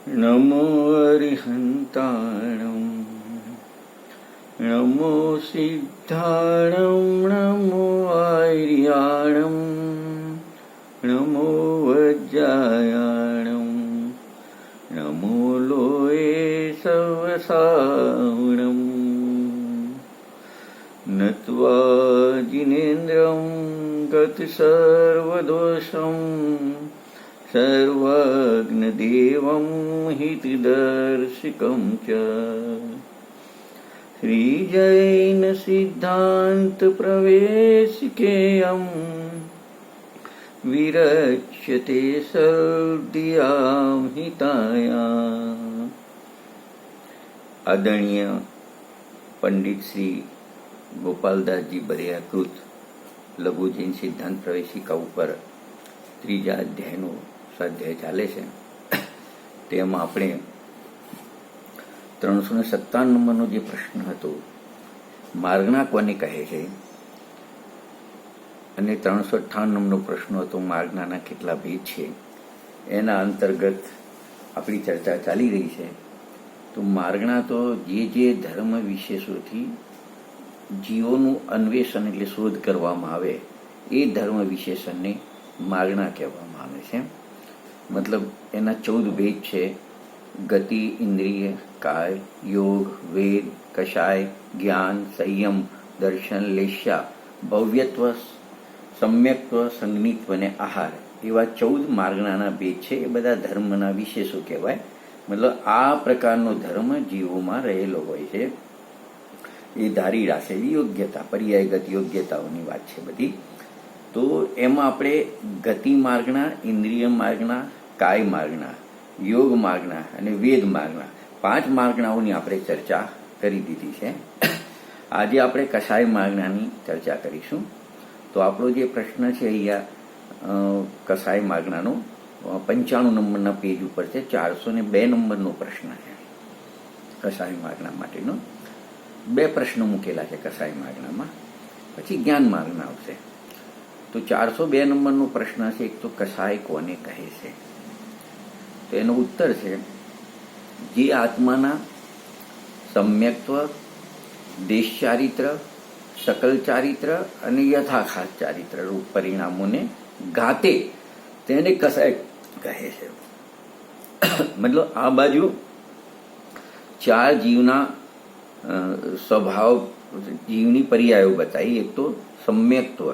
નમો અરિહંતાણં નમો સિદ્ધાણં નમો આર્યાણં નમો વજ્જાયાણં નમો લોયે સવસાવણં નત્વા જિનેન્દ્રં ગત સર્વદોષં સર્વજ્ઞદેવં હિતદર્શિકં ચ શ્રીજૈન સિદ્ધાંત પ્રવેશિકેયં વિરચ્યતે સર્વદિયાં હિતાયા. આદરણીય પંડિત શ્રી ગોપાલદાસજી બરિયાકૃત લઘુ જૈન સિદ્ધાંત પ્રવેશિકા ઉપર ત્રીજા અધ્યાયનો સ્વાધ્યાય ચાલે છે. તેમાં આપણે 357 નંબરનો જે પ્રશ્ન હતો, માર્ગણા કોને કહે છે, અને 358 નંબરનો પ્રશ્ન હતો માર્ગણાના કેટલા ભેદ છે, એના અંતર્ગત આપણી ચર્ચા ચાલી રહી છે. તો માર્ગણા તો જે ધર્મ વિશેષોથી જીવોનું અન્વેષણ એટલે શોધ કરવામાં આવે એ ધર્મ વિશેષણને માર્ગણા કહેવામાં આવે છે. મતલબ એના 14 ભેદ છે: ગતિ, ઇન્દ્રિય, કાય, યોગ, વેદ, કષાય, જ્ઞાન, સંયમ, દર્શન, લેશ્યા, ભવ્યત્વ, સમ્યક્ત્વ, સંજ્ઞિત્વ અને આહાર. એવા 14 માર્ગણાના ભેદ છે. એ બધા ધર્મના વિશેષો કહેવાય. મતલબ આ પ્રકારનો ધર્મ જીવોમાં રહેલો હોય છે. એ ધારી રાખેલી યોગ્યતા, પર્યાયગત યોગ્યતાઓની વાત છે બધી. તો એમાં આપણે ગતિ માર્ગણા, ઇન્દ્રિય માર્ગણા, કાય માર્ગણા, યોગ માર્ગણા અને વેદ માર્ગણા 5 માર્ગણાઓની આપણે ચર્ચા કરી દીધી છે. આજે આપણે કષાય માર્ગણાની ચર્ચા કરીશું. તો આપણો જે પ્રશ્ન છે અહીંયા કષાય માર્ગણાનો 95 નંબરના પેજ ઉપર છે. 402 નંબરનો પ્રશ્ન છે. કષાય માર્ગણા માટેનો 2 પ્રશ્નો મૂકેલા છે કષાય માર્ગણામાં. પછી જ્ઞાન માર્ગણા આવશે. તો 402 નંબરનો પ્રશ્ન છે, એક તો કષાય કોને કહે છે? તો એનો ઉત્તર છે, જે આત્માના સમ્યક્ત્વ, દેશ ચારિત્ર, સકલ ચારિત્ર અને યથાખાસ ચારિત્ર રૂપ પરિણામોને ગાતે તેને કષાય કહે છે. મતલબ આ બાજુ 4 જીવના સ્વભાવ, જીવની પર્યાયો બતાવી. એક તો સમ્યક્ત્વ,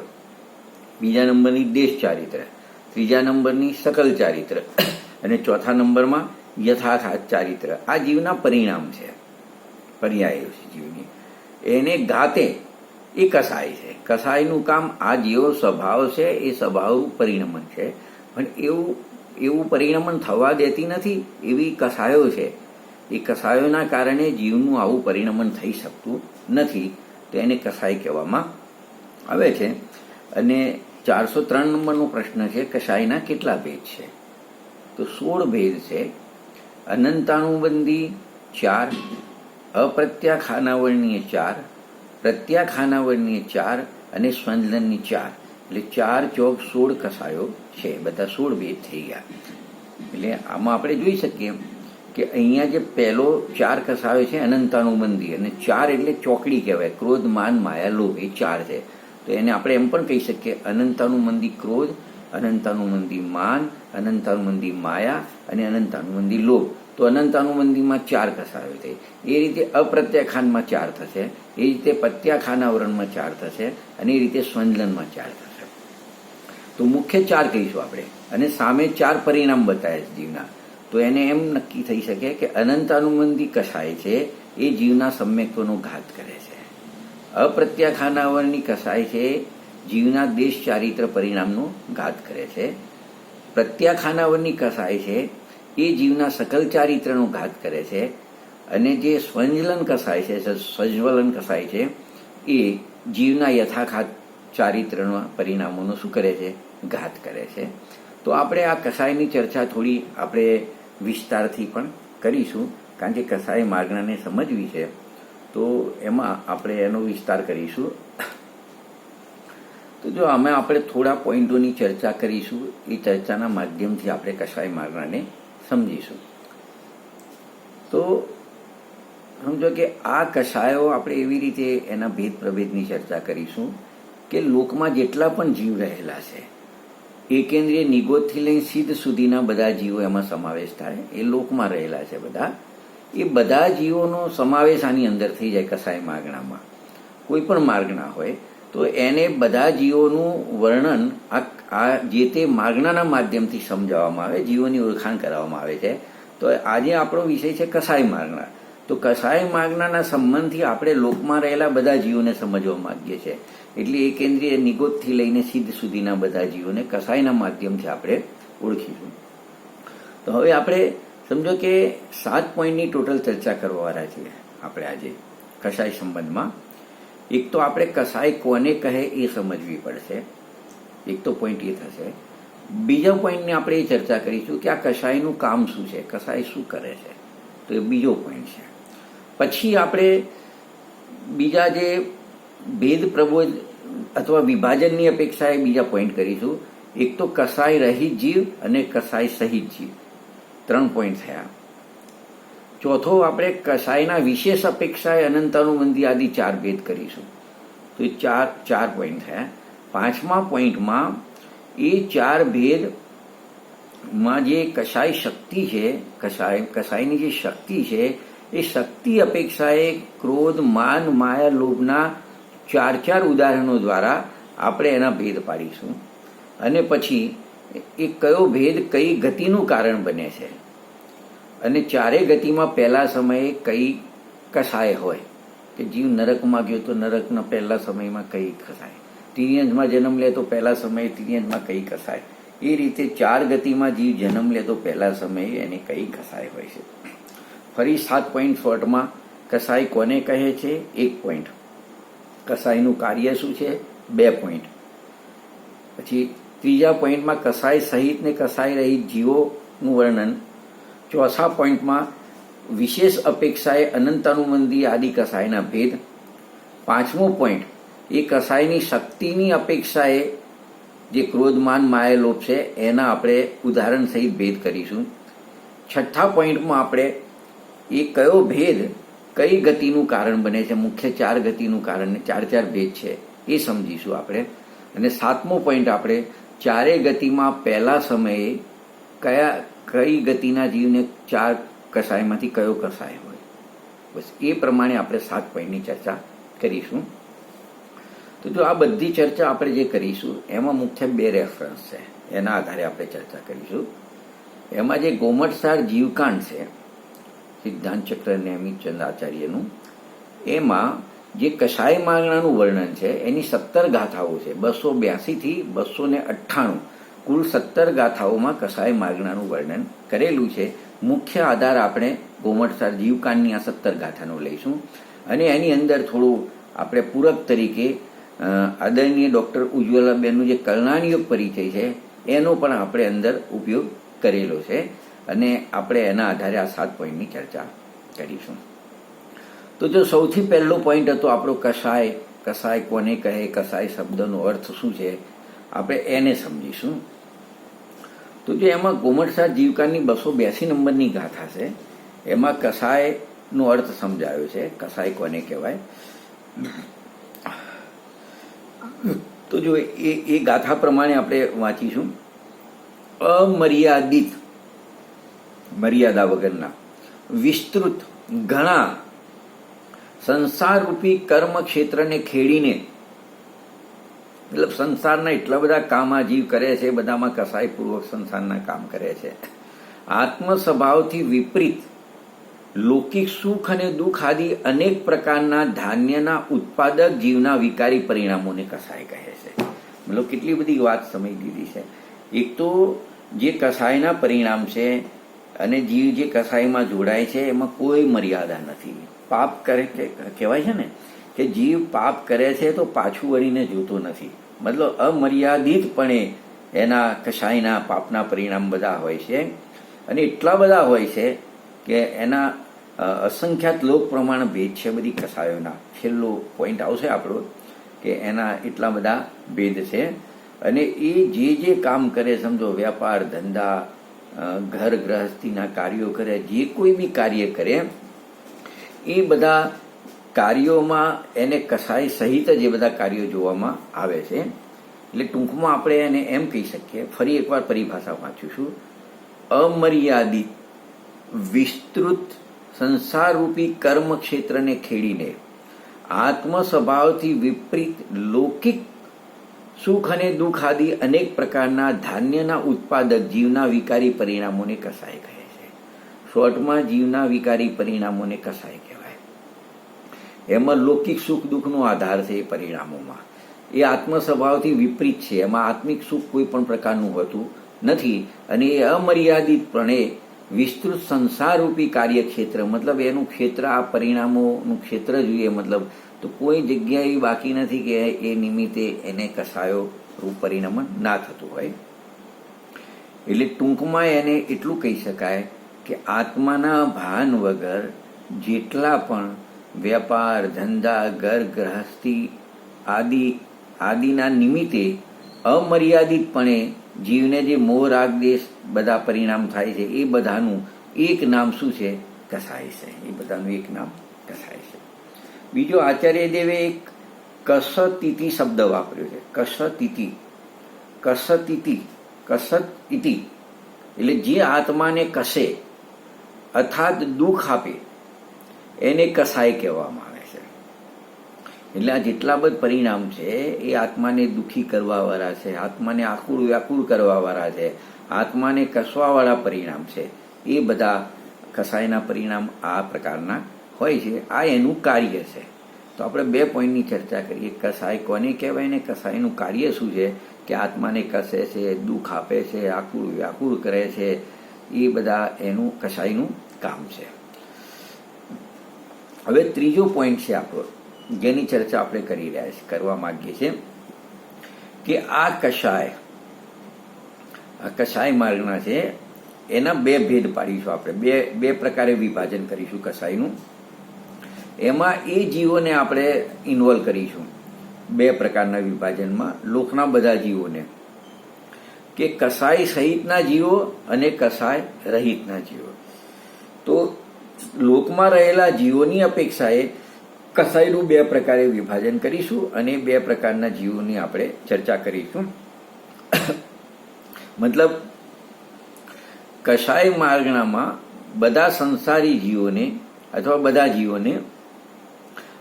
બીજા નંબરની દેશ ચારિત્ર, ત્રીજા નંબરની સકલ ચારિત્ર અને ચોથા નંબરમાં યથાખાસ ચારિત્ર. આ જીવના પરિણામ છે, પર્યાયો છે જીવની. એને ગાતે એ કષાય છે. કષાયનું કામ આ જેવો સ્વભાવ છે એ સ્વભાવ પરિણમન છે, પણ એવું પરિણમન થવા દેતી નથી. એવી કષાયો છે. એ કષાયોના કારણે જીવનું આવું પરિણમન થઈ શકતું નથી. તો એને કષાય કહેવામાં આવે છે. અને 403 નંબરનો પ્રશ્ન છે, કષાયના કેટલા ભેદ છે? તો 16 ભેદ છે. અનંતાનુબંધી 4, અપ્રત્યાખાનાવર્ણીય 4, પ્રત્યાખાનાવર્ણીય 4 અને સ્વંદનની 4. એટલે 4 ચોક 16 કષાયો છે. બધા 16 ભેદ થઈ ગયા. એટલે આમાં આપણે જોઈ શકીએ કે અહીંયા જે પહેલો 4 કષાયો છે અનંતાનુબંધી, અને 4 એટલે ચોકડી કહેવાય. ક્રોધ, માન, માયા, લોભ, એ 4 છે. તો એને આપણે એમ પણ કહી શકીએ અનંતાનુબંધી ક્રોધ, અનંતાનુબંધી માન, અનંતાનુબંધી માયા અને અનંતાનુબંધી લોભ. તો અનંતાનુબંધીમાં 4 કષાયો થઈ. એ રીતે અપ્રત્યાખાનમાં 4 થશે, એ રીતે પ્રત્યાખાનાવરણમાં 4 થશે, અને એ રીતે સ્વંદનમાં 4 થશે. તો મુખ્ય 4 કહીશું આપણે, અને સામે 4 પરિણામ બતાવ્યા જીવના. તો એને એમ નક્કી થઈ શકે કે અનંતાનુબંધી કષાય છે એ જીવના સમ્યક્ત્વનો ઘાત કરે છે. અપ્રત્યાખાનાવરણની કષાય છે જીવના દેશ ચારિત્ર પરિણામનો ઘાત કરે છે. પ્રત્યાખાનાવરણની કષાય છે એ જીવના સકલ ચારિત્રનો ઘાત કરે છે. અને જે સ્વંજલન કષાય છે, સજ્વલન કષાય છે, એ જીવના યથાખાત ચારિત્રના પરિણામોનો શું કરે છે? ઘાત કરે છે. તો આપણે આ કષાયની ચર્ચા થોડી આપણે વિસ્તારથી પણ કરીશું, કારણ કે કષાય માર્ગણાને સમજવી છે. તો એમાં આપણે એનો વિસ્તાર કરીશું. તો જો અમે આપણે થોડા પોઈન્ટોની ચર્ચા કરીશું, એ ચર્ચાના માધ્યમથી આપણે કષાય માર્ગણાને સમજીશું. તો સમજો કે આ કષાયો આપણે એવી રીતે એના ભેદ પ્રભેદની ચર્ચા કરીશું કે લોકમાં જેટલા પણ જીવ રહેલા છે, એકેન્દ્રીય નિગોદથી લઈને સિદ્ધ સુધીના બધા જીવો એમાં સમાવેશ થાય. એ લોકમાં રહેલા છે બધા, એ બધા જીવોનો સમાવેશ આની અંદર થઈ જાય કસાય માગણામાં. કોઈ પણ માર્ગણા હોય તો એને બધા જીવોનું વર્ણન આ જે તે માગણાના માધ્યમથી સમજાવવામાં આવે, જીવોની ઓળખાણ કરાવવામાં આવે છે. તો આજે આપણો વિષય છે કસાય માગણા. તો કસાય માગણાના સંબંધથી આપણે લોકમાં રહેલા બધા જીવોને સમજવા માંગીએ છીએ. એટલે એ કેન્દ્રીય નિગોદથી લઈને સિદ્ધ સુધીના બધા જીવોને કસાયના માધ્યમથી આપણે ઓળખીશું. તો હવે આપણે સમજો કે 7 પોઈન્ટની ટોટલ ચર્ચા કરવાવાળા છીએ આપણે આજે કસાય સંબંધમાં. એક તો આપણે કસાય કોને કહે એ સમજવી પડશે, એક તો પોઈન્ટ એ થશે. બીજા પોઈન્ટને આપણે એ ચર્ચા કરીશું કે આ કસાયનું કામ શું છે, કસાય શું કરે છે, તો એ બીજો પોઈન્ટ છે. પછી આપણે બીજા જે ભેદ પ્રબોધ અથવા વિભાજનની અપેક્ષાએ બીજા પોઈન્ટ કરીશું. એક તો કસાય રહિત જીવ અને કસાય સહિત જીવ, 3 પોઈન્ટ થયા. ચોથો આપણે કસાયના વિશેષ અપેક્ષાએ અનંતાનુબંધી આદિ 4 ભેદ કરીશું. તો એ ચાર પોઈન્ટ થયા. 5મા પોઈન્ટમાં એ 4 ભેદમાં જે કસાય શક્તિ છે, કસાયની જે શક્તિ છે એ શક્તિ અપેક્ષાએ ક્રોધ, માન, માયા, લોભના 4 ઉદાહરણો દ્વારા આપણે એના ભેદ પાડીશું. અને પછી એ કયો ભેદ કઈ ગતિનું કારણ બને છે, અને 4 ગતિમાં પહેલા સમયે કઈ કસાય હોય કે જીવ નરકમાં ગયો તો નરકના પહેલા સમયમાં કઈ કસાય, તિર્યંજમાં જન્મ લે તો પહેલા સમયે તિર્યંજમાં કઈ કસાય, એ રીતે 4 ગતિમાં જીવ જન્મ લે તો પહેલા સમયે એને કઈ કસાય હોય છે. ફરી 7 પોઈન્ટ શોર્ટમાં કસાય કોને કહે છે, 1 પોઈન્ટ. કસાયનું કાર્ય શું છે, 2 પોઈન્ટ. પછી 3જા પોઈન્ટમાં કસાય સહિત ને કસાય રહિત જીવોનું વર્ણન. 4થા પોઈન્ટમાં વિશેષ અપેક્ષાએ અનંતાનુબંધી આદિ કસાયના ભેદ. 5મો પોઈન્ટ એ કસાયની શક્તિની અપેક્ષાએ જે ક્રોધ, માન, માયા, લોભ છે એના આપણે ઉદાહરણ સહિત ભેદ કરીશું. 6થા પોઈન્ટમાં આપણે એ કયો ભેદ કઈ ગતિનું કારણ બને છે, મુખ્ય 4 ગતિનું કારણ, 4 ભેદ છે એ સમજીશું આપણે. અને 7મો પોઈન્ટ આપણે 4 ગતિમાં પહેલા સમયે કઈ ગતિના જીવને 4 કસાયમાંથી કયો કસાય હોય. બસ એ પ્રમાણે આપણે 7 પોઈન્ટની ચર્ચા કરીશું. તો જો આ બધી ચર્ચા આપણે જે કરીશું એમાં મુખ્ય 2 રેફરન્સ છે, એના આધારે આપણે ચર્ચા કરીશું. એમાં જે ગોમટસાર જીવકાંડ છે સિદ્ધાંત ચક્ર નેમિચંદ આચાર્યનું, એમાં જે કસાય માગણાનું વર્ણન છે એની 17 ગાથાઓ છે. 282 થી 298 કુલ 17 ગાથાઓમાં કસાય માગણાનું વર્ણન કરેલું છે. મુખ્ય આધાર આપણે ગોમટસાર જીવકાંડની આ 17 ગાથાનો લઈશું. અને એની અંદર થોડું આપણે પૂરક તરીકે આદરણીય ડૉક્ટર ઉજ્જવલાબેનનું જે કલ્યાણયોગ પરિચય છે એનો પણ આપણે અંદર ઉપયોગ કરેલો છે. અને આપણે એના આધારે આ 7 પોઈન્ટની ચર્ચા કરીશું. તો જો સૌથી પહેલો પોઈન્ટ હતો આપણો કસાય, કસાય કોને કહે, કસાય શબ્દનો અર્થ શું છે, આપણે એને સમજીશું. તો જો એમાં ગોમટસાર જીવકાંડની 282 નંબરની ગાથા છે, એમાં કસાયનો અર્થ સમજાયો છે, કસાય કોને કહેવાય. તો જો એ ગાથા પ્રમાણે આપણે વાંચીશું. અમર્યાદિત, મર્યાદા વગરના, વિસ્તૃત, ઘણા સંસારરૂપી કર્મ ક્ષેત્રને ખેડીને, મતલબ સંસારના એટલા બધા કામ આ જીવ કરે છે, બધામાં કસાયપૂર્વક સંસારના કામ કરે છે. આત્મ સ્વભાવથી વિપરીત લૌકિક સુખ અને દુઃખ આદિ અનેક પ્રકારના ધાન્યના ઉત્પાદક જીવના વિકારી પરિણામોને કસાય કહે છે. મતલબ કેટલી બધી વાત સમજી દીધી છે. એક તો જે કસાયના પરિણામ છે અને જીવ જે કસાયમાં જોડાય છે એમાં કોઈ મર્યાદા નથી. પાપ કરે કહેવાય છે ને કે જીવ પાપ કરે છે તો પાછું વળીને જોતો નથી. મતલબ અમર્યાદિતપણે એના કસાયના પાપના પરિણામ બધા હોય છે. અને એટલા બધા હોય છે કે એના અસંખ્યાત લોક પ્રમાણ ભેદ છે બધી કસાયોના. છેલ્લો પોઈન્ટ આવશે આપણો કે એના એટલા બધા ભેદ છે. અને એ જે કામ કરે, સમજો વ્યાપાર ધંધા ઘર ગૃહસ્થીના કાર્યો કરે, જે કોઈ બી કાર્ય કરે એ બધા કાર્યોમાં એને કસાય સહિત જ એ બધા કાર્યો જોવામાં આવે છે. એટલે ટૂંકમાં આપણે એને એમ કહી શકીએ, ફરી એકવાર પરિભાષા વાંચું છું, અમર્યાદિત વિસ્તૃત સંસારરૂપી કર્મ ક્ષેત્રને ખેડીને આત્મ સ્વભાવથી વિપરીત લૌકિક સુખ અને દુઃખ આદિ અનેક પ્રકારના ધાન્યના ઉત્પાદક જીવના વિકારી પરિણામોને કસાય કહે છે. શોર્ટમાં જીવના વિકારી પરિણામોને કસાય કહેવાય. એમાં લૌકિક સુખ દુઃખનો આધાર છે. એ પરિણામોમાં એ આત્મ સ્વભાવથી વિપરીત છે. એમાં આત્મિક સુખ કોઈ પણ પ્રકારનું હોતું નથી. અને એ અમર્યાદિતપણે વિસ્તૃત સંસારરૂપી કાર્યક્ષેત્ર, મતલબ એનું ક્ષેત્ર, આ પરિણામોનું ક્ષેત્ર જોઈએ, મતલબ તો કોઈ જગ્યાએ બાકી નથી કે એ નિમિત્તે એને કસાયો રૂપ પરિણમન ના થતું હોય. એટલે ટૂંકમાં એને એટલું કહી શકાય કે આત્માના ભાન વગર જેટલા પણ વેપાર ધંધા ઘર ગૃહસ્થી આદિના નિમિત્તે અમર્યાદિતપણે જીવને જે મોહ રાગ દેશ બધા પરિણામ થાય છે, એ બધાનું એક નામ શું છે? કસાય છે. એ બધાનું એક નામ કસાય છે. બીજો, આચાર્યદેવે એક કસતિતિ શબ્દ વાપર્યો છે. કસતિતિ એટલે જે આત્માને કસે અર્થાત દુઃખ આપે એને કસાય કહેવામાં આવે છે. એટલે આ જેટલા બધા પરિણામ છે એ આત્માને દુઃખી કરવાવાળા છે, આત્માને આકુળ વ્યાકુળ કરવાવાળા છે, આત્માને કસવાવાળા પરિણામ છે. એ બધા કસાયના પરિણામ આ પ્રકારના હોય છે. આ એનું કાર્ય છે. તો આપણે 2 પોઈન્ટની ચર્ચા કરીએ. કસાય કોને કહેવાય ને કસાયનું કાર્ય શું છે? કે આત્માને કસે છે, દુઃખ આપે છે, આકુળ વ્યાકુળ કરે છે. એ બધા એનું કસાયનું કામ છે. હવે ત્રીજો પોઈન્ટ છે આપણો, જેની ચર્ચા આપણે કરવા માંગીએ છીએ કે આ કસાય માર્ગના છે એના 2 ભેદ પાડીશું આપણે. બે પ્રકારે વિભાજન કરીશું કસાયનું. એમાં એ જીવોને આપણે ઇન્વોલ્વ કરીશું 2 પ્રકારના વિભાજનમાં. લોકના બધા જીવોને, કે કસાય સહિતના જીવો અને કસાય રહિતના જીવો. તો લોકમાં રહેલા જીવોની અપેક્ષાએ કસાયનું 2 પ્રકારે વિભાજન કરીશું અને 2 પ્રકારના જીવોની આપણે ચર્ચા કરીશું. મતલબ કસાય માર્ગણામાં બધા સંસારી જીવોને અથવા બધા જીવોને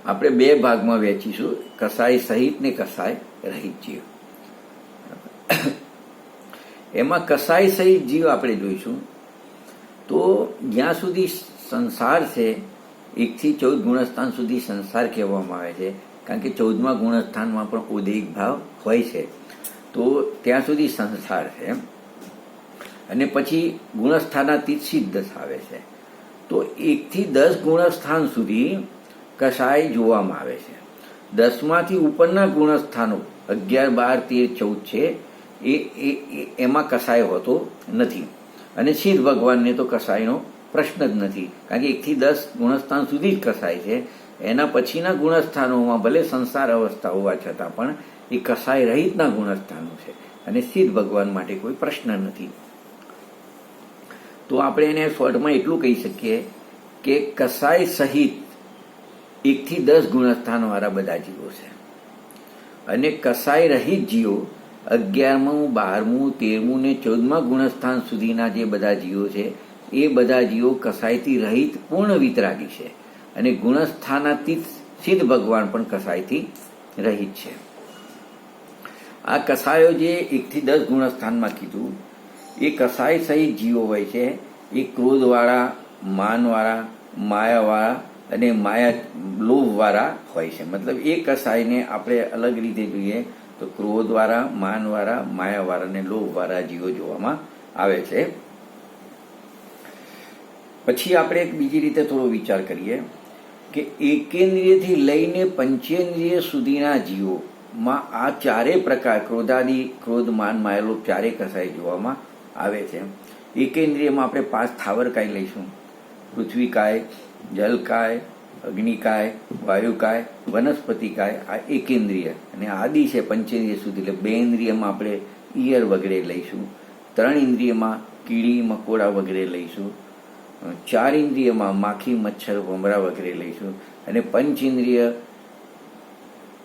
આપણે 2 ભાગમાં વહેંચીશું, કસાય સહિત ને કસાય રહિત જીવ. એમાં કસાય સહિત જીવ આપણે જોઈશું તો જ્યાં સુધી સંસાર છે, 1 થી 14 ગુણસ્થાન સુધી સંસાર કહેવામાં આવે છે, કારણ કે 14મા ગુણસ્થાનમાં પણ ઉદૈહિક ભાવ હોય છે. તો ત્યાં સુધી સંસાર છે. અને પછી ગુણસ્થાનાતીત સિદ્ધ આવે છે. તો 1 થી 10 ગુણસ્થાન સુધી કસાય જોવામાં આવે છે. 10માંથી ઉપરના ગુણસ્થાનો 11, 12, 13, 14 છે એમાં કસાય હોતો નથી. અને સિદ્ધ ભગવાનને તો કસાયનો પ્રશ્ન જ નથી, કારણ કે 1 થી 10 ગુણસ્થાન સુધી જ કસાય છે. એના પછીના ગુણસ્થાનોમાં ભલે સંસાર અવસ્થા હોવા છતાં પણ એ કસાય રહિતના ગુણસ્થાનો છે અને સિદ્ધ ભગવાન માટે કોઈ પ્રશ્ન નથી. તો આપણે એને શોર્ટમાં એટલું કહી શકીએ કે કસાય સહિત 1 થી 10 ગુણસ્થાનવાળા બધા જીવો છે. અને કસાય રહિત જીવો 11મું, 12મું, 13મું ને 14મા ગુણસ્થાન સુધીના જે બધા જીવો છે એ બધા જીવો કસાયથી રહિત પૂર્ણ વિતરાગી છે. અને ગુણસ્થાનાતીત સિદ્ધ ભગવાન પણ કસાયથી રહિત છે. આ કસાયો જે 1 થી 10 ગુણસ્થાનમાં કીધું એ કસાય સહિત જીવો હોય છે. એ ક્રોધવાળા, માનવાળા, માયાવાળા અને લોભવાળા હોય છે. મતલબ એ કસાયને આપણે અલગ રીતે જોઈએ તો ક્રોધવાળા, માનવાળા, માયાવાળા અને લોભવાળા જીવો જોવામાં આવે છે. પછી આપણે એક બીજી રીતે થોડો વિચાર કરીએ કે એકેન્દ્રિયથી લઈને પંચેન્દ્રિય સુધીના જીવોમાં આ 4 પ્રકાર ક્રોધાદિ, ક્રોધ, માન, માયાલોભ 4 કસાય જોવામાં આવે છે. એકેન્દ્રિયમાં આપણે 5 સ્થાવરકાય લઈશું: પૃથ્વીકાય, જલકાય, અગ્નિકાય, વાયુકાય, વનસ્પતિકાય. આ એકેન્દ્રિય. અને આદિ છે પંચેન્દ્રિય સુધી, એટલે 2 ઇન્દ્રિયમાં આપણે ઈયર વગેરે લઈશું. 3 ઇન્દ્રિયમાં કીડી મકોડા વગેરે લઈશું, 4 ઇન્દ્રિયમાં માખી મચ્છર ભમરા વગેરે લઈશું, અને 5 ઇન્દ્રિય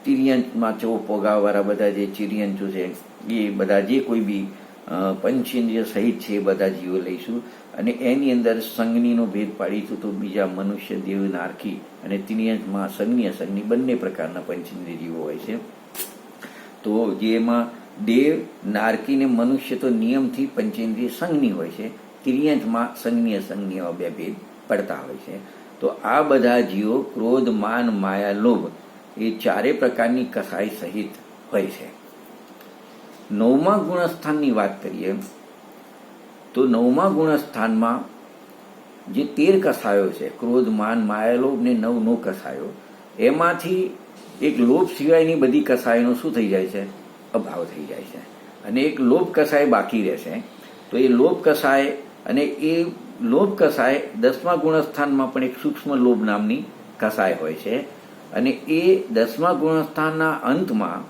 તિર્યંચમાં પોગાવાળા બધા જે ચિરિયંચો છે એ બધા જે કોઈ બી પંચેન્દ્રિય સહિત છે એ બધા જીવો લઈશું. અને એની અંદર સંજ્ઞીનો ભેદ પાડીશું તો બીજા મનુષ્ય, દેવ, નારકી અને તિર્યંચમાં સંજ્ઞી અસંજ્ઞી બંને પ્રકારના પંચેન્દ્રિય જીવો હોય છે. તો જેમાં દેવ, નારકી ને મનુષ્ય તો નિયમથી પંચેન્દ્રિય સંજ્ઞી હોય છે, તિર્યંચમાં સંજ્ઞી અસંજ્ઞી એવા બે ભેદ પડતા હોય છે. તો આ બધા જીવો ક્રોધ, માન, માયા, લોભ એ 4 પ્રકારની કસાઈ સહિત હોય છે. 9મા ગુણસ્થાનની વાત કરીએ તો 9મા ગુણસ્થાનમાં જે 13 કસાયો છે, ક્રોધ, માન, માયા, લોભ ને 9 કસાયો, એમાંથી એક લોભ સિવાયની બધી કસાયનો શું થઈ જાય છે? અભાવ થઈ જાય છે. અને એક લોભ કસાય બાકી રહેશે. તો એ લોભ કસાય, અને એ લોભ કસાય 10મા ગુણસ્થાનમાં પણ એક સૂક્ષ્મ લોભ નામની કસાય હોય છે. અને એ 10મા ગુણસ્થાનના અંતમાં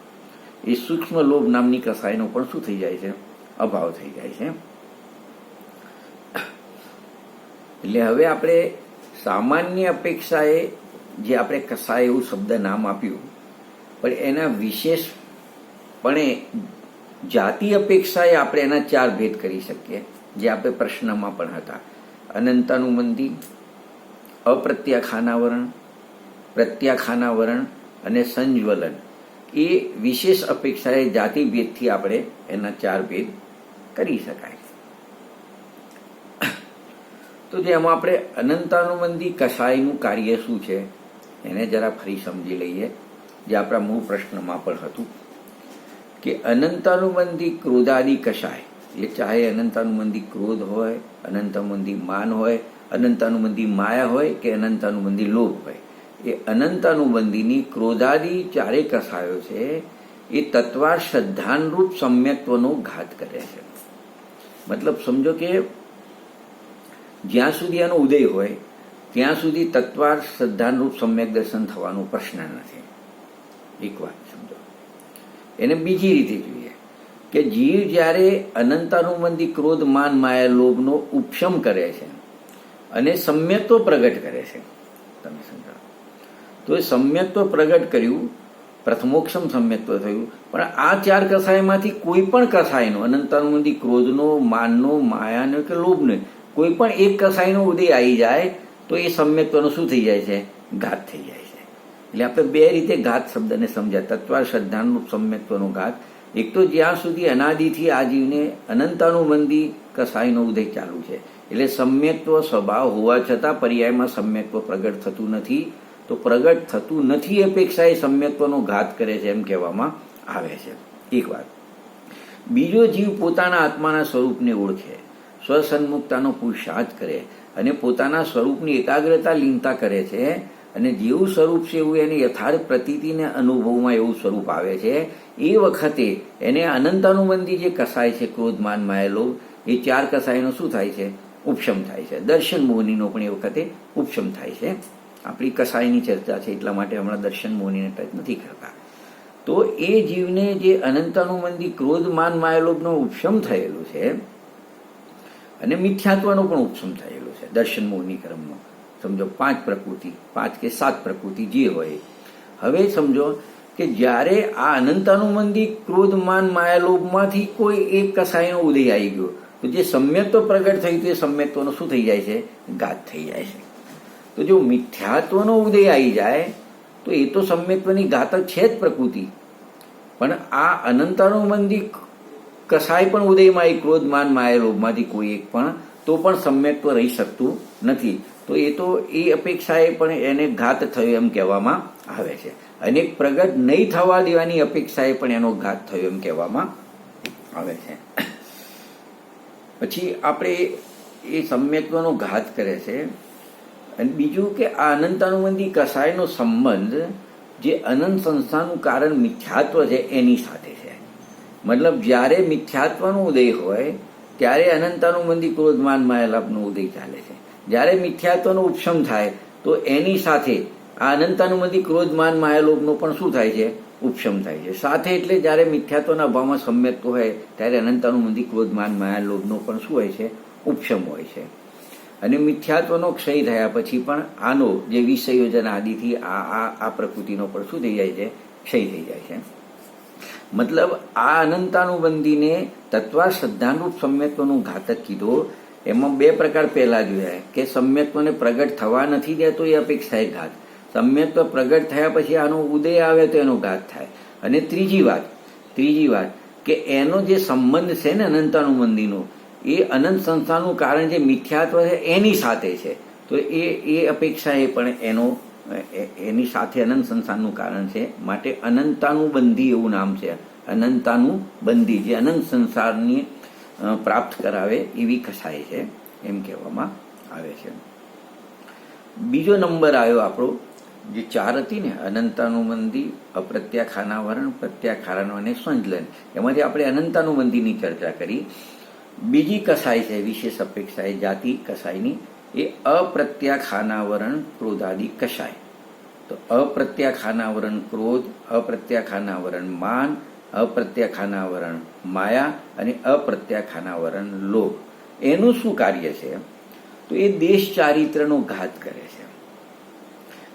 એ સૂક્ષ્મ લોભ નામની કસાયનો પણ શું થઈ જાય છે? અભાવ થઈ જાય છે. એટલે હવે આપણે સામાન્ય અપેક્ષાએ જે આપણે કસાય એવું શબ્દ નામ આપ્યું, પણ એના વિશેષપણે જાતિ અપેક્ષાએ આપણે એના 4 ભેદ કરી શકીએ, જે આપણે પ્રશ્નમાં પણ હતા. અનંતાનુબંધી, અપ્રત્યાખાનાવરણ, પ્રત્યાખાનાવરણ અને સંજ્વલન. એ વિશેષ અપેક્ષાએ જાતિ ભેદથી આપણે એના 4 ભેદ કરી શકાય. તો જેમાં આપણે અનંતાનુબંધી કસાયનું કાર્ય શું છે એને જરા ફરી સમજી લઈએ, જે આપણા મૂળ પ્રશ્નમાં પણ હતું કે અનંતાનુબંધી ક્રોધાદિ કસાય, એટલે ચાહે અનંતાનુબંધી ક્રોધ હોય, અનંતાનુબંધી માન હોય, અનંતાનુબંધી માયા હોય કે અનંતાનુબંધી લોભ હોય, એ અનંતાનુબંધીની ક્રોધાદિ 4 કસાયો છે એ તત્વાર શ્રદ્ધાનરૂપ સમ્યક્ત્વનો ઘાત કરે છે. મતલબ સમજો કે જ્યાં સુધી એનો ઉદય હોય ત્યાં સુધી તત્વાર શ્રદ્ધાનરૂપ સમ્યક દર્શન થવાનો પ્રશ્ન નથી. એક વાત સમજો. એને બીજી રીતે જોઈએ કે જીવ જ્યારે અનંતાનુબંધી ક્રોધ, માન, માયા, લોભનો ઉપશમ કરે છે અને સમ્યક્ત્વ પ્રગટ કરે છે, તમે સમજો, તો એ સમ્યક્ત્વ પ્રગટ કર્યું, પ્રથમોક્ષમ સમ્યક્ત્વ થયું. પણ આ 4 કસાયમાંથી કોઈ પણ કસાયનો, અનંતાનુબંધી ક્રોધનો, માનનો, માયાનો કે લોભનો, કોઈ પણ એક કસાયનો ઉદય આવી જાય તો એ સમ્યક્ત્વનો શું થઈ જાય છે? ઘાત થઈ જાય છે. એટલે આપણે 2 રીતે ઘાત શબ્દને સમજ્યા. તત્વાર શ્રદ્ધાનરૂપ સમ્યક્ત્વનો ઘાત, એક તો જ્યાં સુધી અનાદિથી આ જીવને અનંતાનુબંધી કસાયનો ઉદય ચાલુ છે, એટલે સમ્યક્ત્વ સ્વભાવ હોવા છતાં પર્યાયમાં સમ્યક્ત્વ પ્રગટ થતું નથી. તો પ્રગટ થતું નથી અપેક્ષાએ સમ્યક્ત્વનો ઘાત કરે છે એમ કહેવામાં આવે છે. એક વાત. બીજો જીવ પોતાના આત્માના સ્વરૂપને ઓળખે, સ્વસન્મુક્તાનો પુરુષાર્થ કરે અને પોતાના સ્વરૂપની એકાગ્રતા લીનતા કરે છે, અને જેવું સ્વરૂપ છે એવું એને યથાર્થ પ્રતીતિને અનુભવમાં એવું સ્વરૂપ આવે છે. એ વખતે એને અનંતાનુબંધી જે કસાય છે, ક્રોધ, માન, માયા, લોભ, એ 4 કસાયનો શું થાય છે? ઉપશમ થાય છે. દર્શન મોહનીનો પણ એ વખતે ઉપશમ થાય છે. આપણી કસાયની ચર્ચા છે એટલા માટે હમણાં દર્શન મોહનીને ટચ નથી કરતા. તો એ જીવને જે અનંતાનુબંધી ક્રોધ, માન, માયા, લોભનો ઉપશમ થયેલું છે અને મિથ્યાત્વનો પણ ઉપશમ થયેલો છે દર્શન મોહની ક્રમમાં. સમજો 5 પ્રકૃતિ, 5 કે 7 પ્રકૃતિ જે હોય. હવે સમજો કે જ્યારે આ અનંતાનુબંધી ક્રોધ, માન, માયા, લોભમાંથી કોઈ એક કસાયનો ઉદય આવી ગયો તો જે સમ્યક્ત્વ પ્રગટ થયું તે સમ્યક્ત્વનો શું થઈ જાય છે? ઘાત થઈ જાય છે. તો જો મિથ્યાત્વનો ઉદય આવી જાય તો એ તો સમ્યક્ત્વની ઘાતક છે જ પ્રકૃતિ, પણ આ અનંતાનુબંધી કસાય પણ ઉદયમાં એ ક્રોધ, માન, માયા, લોભમાંથી કોઈ એક પણ તો પણ સમ્યક્ત્વ રહી શકતું નથી. તો એ તો એ અપેક્ષાએ પણ એને ઘાત થયો એમ કહેવામાં આવે છે. અને પ્રગટ નહીં થવા દેવાની અપેક્ષાએ પણ એનો ઘાત થયો એમ કહેવામાં આવે છે. પછી આપણે એ સમ્યક્ત્વનો ઘાત કરે છે. અને બીજું કે આ અનંતાનુબંધી કસાયનો સંબંધ જે અનંત સંસ્થાનું કારણ મિથ્યાત્વ છે એની સાથે છે. મતલબ જ્યારે મિથ્યાત્વનો ઉદય હોય ત્યારે અનંતાનુબંધી ક્રોધ, માન, માયા, લોભનો ઉદય ચાલે છે. જ્યારે મિથ્યાત્વનો ઉપશમ થાય તો એની સાથે આ અનંતાનુબંધી ક્રોધ, માન, માયા, લોભનો પણ શું થાય છે? ઉપશમ થાય છે. સાથે એટલે જ્યારે મિથ્યાત્વના અભાવમાં સમ્યક્ત હોય ત્યારે અનંતાનુબંધી ક્રોધ માન માયા લોભનો પણ શું હોય છે? ઉપશમ હોય છે. અને મિથ્યાત્વનો ક્ષય થયા પછી પણ આનો જે વિષયોજન આદિથી આ પ્રકૃતિનો પણ શું થઈ જાય છે? ક્ષય થઈ જાય છે. મતલબ આ અનંતાનુબંધીને તત્વા શ્રદ્ધાનુરૂપ સમ્યક્ત્વનું ઘાતક કીધો. એમાં બે પ્રકાર પહેલા જોયા કે સમ્યક્ત્વને પ્રગટ થવા નથી દેતો એ અપેક્ષાએ ઘાત, સમ્યક્ત્વ પ્રગટ થયા પછી આનો ઉદય આવે તો એનો ઘાત થાય. અને ત્રીજી વાત કે એનો જે સંબંધ છે ને અનંતાનુબંધીનો, એ અનંત સંસ્થાનું કારણ જે મિથ્યાત્વ છે એની સાથે છે, તો એ અપેક્ષાએ પણ એની સાથે અનંત સંસારનું કારણ છે. માટે અનંતાનુબંધી એવું નામ છે. અનંતાનુબંધી જે અનંત સંસારની પ્રાપ્ત કરાવે એવી કસાય છે એમ કહેવામાં આવે છે. બીજો નંબર આવ્યો આપણો, જે 4 હતી ને, અનંતાનુબંધી, અપ્રત્યાખાનાવરણ, પ્રત્યાખારણ અને સંજ્ઞન. એમાંથી આપણે અનંતાનુબંધીની ચર્ચા કરી. બીજી કસાય છે વિશેષ અપેક્ષાએ જાતિ કસાયની, એ અપ્રત્યાખાનાવરણ ક્રોધાદિ કસાય. તો અપ્રત્યાખાનાવરણ ક્રોધ, અપ્રત્યાખાનાવરણ માન, અપ્રત્યાખાનાવરણ માયા અને અપ્રત્યાખાનાવરણ લોભ, એનું શું કાર્ય છે? તો એ દેશ ચારિત્રનો ઘાત કરે છે.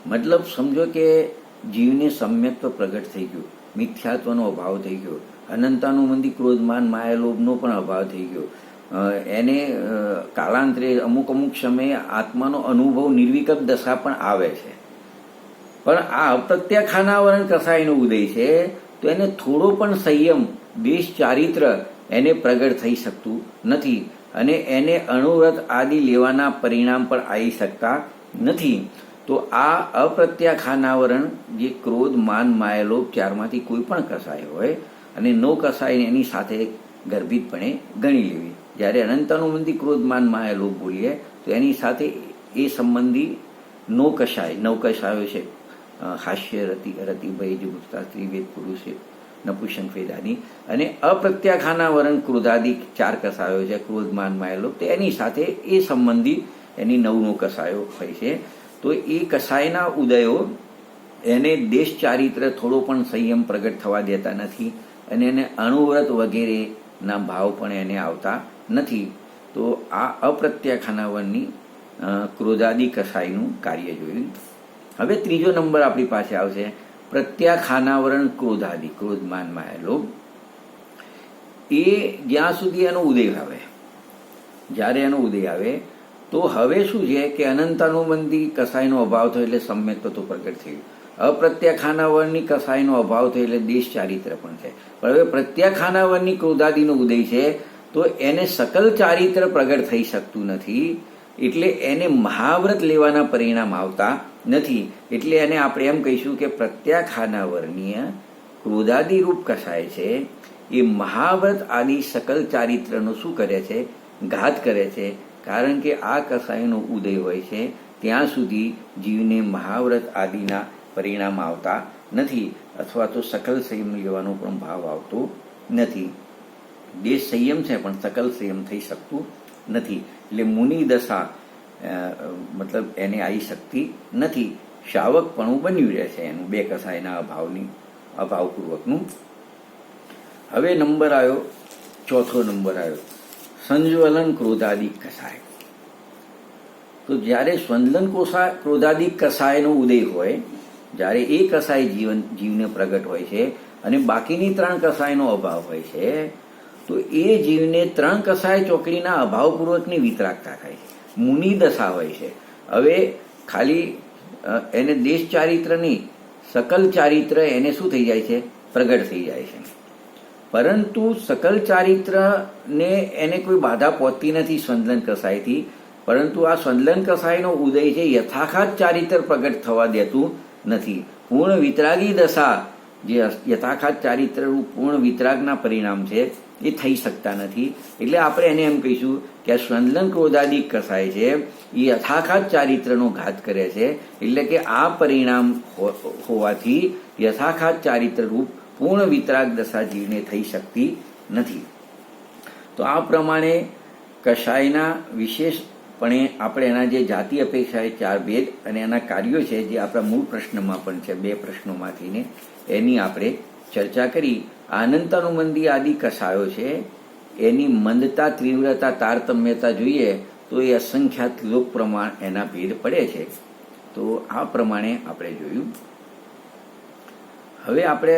મતલબ સમજો કે જીવને સમ્યક્ત્વ પ્રગટ થઈ ગયું, મિથ્યાત્વનો અભાવ થઈ ગયો, અનંતાનુબંધી ક્રોધ માન માયા લોભનો પણ અભાવ થઈ ગયો, એને કાલાંતરે અમુક સમયે આત્માનો અનુભવ નિર્વિકલ્પ દશા પણ આવે છે. પણ આ અપ્રત્યાખાનાવરણ કસાયનો ઉદય છે, તો એને થોડો પણ સંયમ, દેશ ચારિત્ર એને પ્રગટ થઈ શકતું નથી અને એને અણુવ્રત આદિ લેવાના પરિણામ પણ આવી શકતા નથી. તો આ અપ્રત્યાખાનાવરણ જે ક્રોધ માન માયા લોભ 4માંથી કોઈ પણ કસાય હોય અને નો કસાય એની સાથે ગર્ભિતપણે ગણી લેવી. જ્યારે અનંતાનુબંધી ક્રોધ માન માયા લોભ બોલીએ તો એની સાથે એ સંબંધી નો કસાય, નવ કસાયો છે, હાસ્ય, રતિ, ભય, જુગુપ્તા, સ્ત્રી, વેદ, પુરુષ, નપુંસક, વેદાદી. અને અપ્રત્યાખાનાવરણ ક્રોધાદિ 4 કસાયો છે, ક્રોધ માન માયા લોભ, તો એની સાથે એ સંબંધી એની 9નો કસાયો હોય છે. તો એ કસાયના ઉદયો એને દેશ ચારિત્ર થોડો પણ સંયમ પ્રગટ થવા દેતા નથી અને એને અણુવ્રત વગેરેના ભાવ પણ એને આવતા નથી. તો આ અપ્રત્યાખાનાવરણની ક્રોધાદિ કસાયનું કાર્ય જોયું. હવે ત્રીજો નંબર આપણી પાસે આવશે, પ્રત્યાખાનાવરણ ક્રોધાદિ, ક્રોધ માન માયા લોભ. એ જ્યાં સુધી એનો ઉદય આવે, જ્યારે એનો ઉદય આવે તો હવે શું છે કે અનંતાનુબંધી કસાયનો અભાવ થયો એટલે સમ્યક્ત્વ તો પ્રગટ થયું, અપ્રત્યાખાનાવરણની કસાયનો અભાવ થયો એટલે દેશ ચારિત્ર પણ છે. પણ હવે પ્રત્યાખાનાવરણની ક્રોધાદિનો ઉદય છે તો એને સકલ ચારિત્ર પ્રગટ થઈ શકતું નથી, એટલે એને મહાવ્રત લેવાના પરિણામ આવતા નથી. એટલે એને આપણે એમ કહીશું કે પ્રત્યાખાનાવરણીય ક્રોધાદિ રૂપ કસાય છે એ મહાવ્રત આદિ સકલ ચારિત્રનો શું કરે છે? ઘાત કરે છે. કારણ કે આ કસાયનો ઉદય હોય છે ત્યાં સુધી જીવને મહાવ્રત આદિના પરિણામ આવતા નથી, અથવા તો સકલ સંયમ લેવાનો પણ ભાવ આવતો નથી. દેશ સંયમ છે પણ સકલ સંયમ થઈ શકતું નથી. એટલે મુનિ દશા મતલબ એને આવી શકતી નથી. શાવકપણું બન્યું રહે છે એનું, 2 કસાયના અભાવપૂર્વકનું. હવે નંબર આવ્યો, ચોથો નંબર આવ્યો, સંજ્વલન ક્રોધાદિક કસાય. તો જ્યારે સંજ્વલન ક્રોધાદિક કસાયનો ઉદય હોય, જ્યારે એ કસાય જીવને પ્રગટ હોય છે અને બાકીની 3 કસાયનો અભાવ હોય છે, તો એ જીવને 3 કસાય ચોકડીના અભાવપૂર્વકની વિતરાગતા થાય છે, મુનિ દશા હોય છે. હવે ખાલી એને દેશ ચારિત્ર નહીં, સકલ ચારિત્ર એને શું થઈ જાય છે? પ્રગટ થઈ જાય છે. પરંતુ સકલ ચારિત્રને એને કોઈ બાધા પહોંચતી નથી સંજ્ઞન કસાયથી, પરંતુ આ સંજ્ઞન કસાયનો ઉદય છે યથાખાત ચારિત્ર પ્રગટ થવા દેતું નથી. પૂર્ણ વિતરાગી દશા જે યથાખાત ચારિત્ર રૂપ પૂર્ણ વિતરાગના પરિણામ છે એ થઈ શકતા નથી. એટલે આપણે એને એમ કહીશું કે આ સંજ્ઞન ક્રોધાદિક કસાય છે એ યથાખાત ચારિત્રનો ઘાત કરે છે. એટલે કે આ પરિણામ હોવાથી યથાખાત ચારિત્ર રૂપ પૂર્ણ વિતરાગ દશા જીવને થઈ શકતી નથી. તો આ પ્રમાણે કસાયના વિશેષ પણ આપણે એના જે જાતિ અપેક્ષા એ 4 ભેદ અને એના કાર્યો છે જે આપણા મૂળ પ્રશ્નમાં પણ છે, 2 પ્રશ્નોમાંથીને એની આપણે ચર્ચા કરી. અનંતાનુબંધી આદિ કસાયો છે એની મંદતા, તીવ્રતા, તારતમ્યતા જોઈએ તો એ અસંખ્યાત લોક પ્રમાણ એના ભેદ પડે છે. તો આ પ્રમાણે આપણે જોયું. હવે આપણે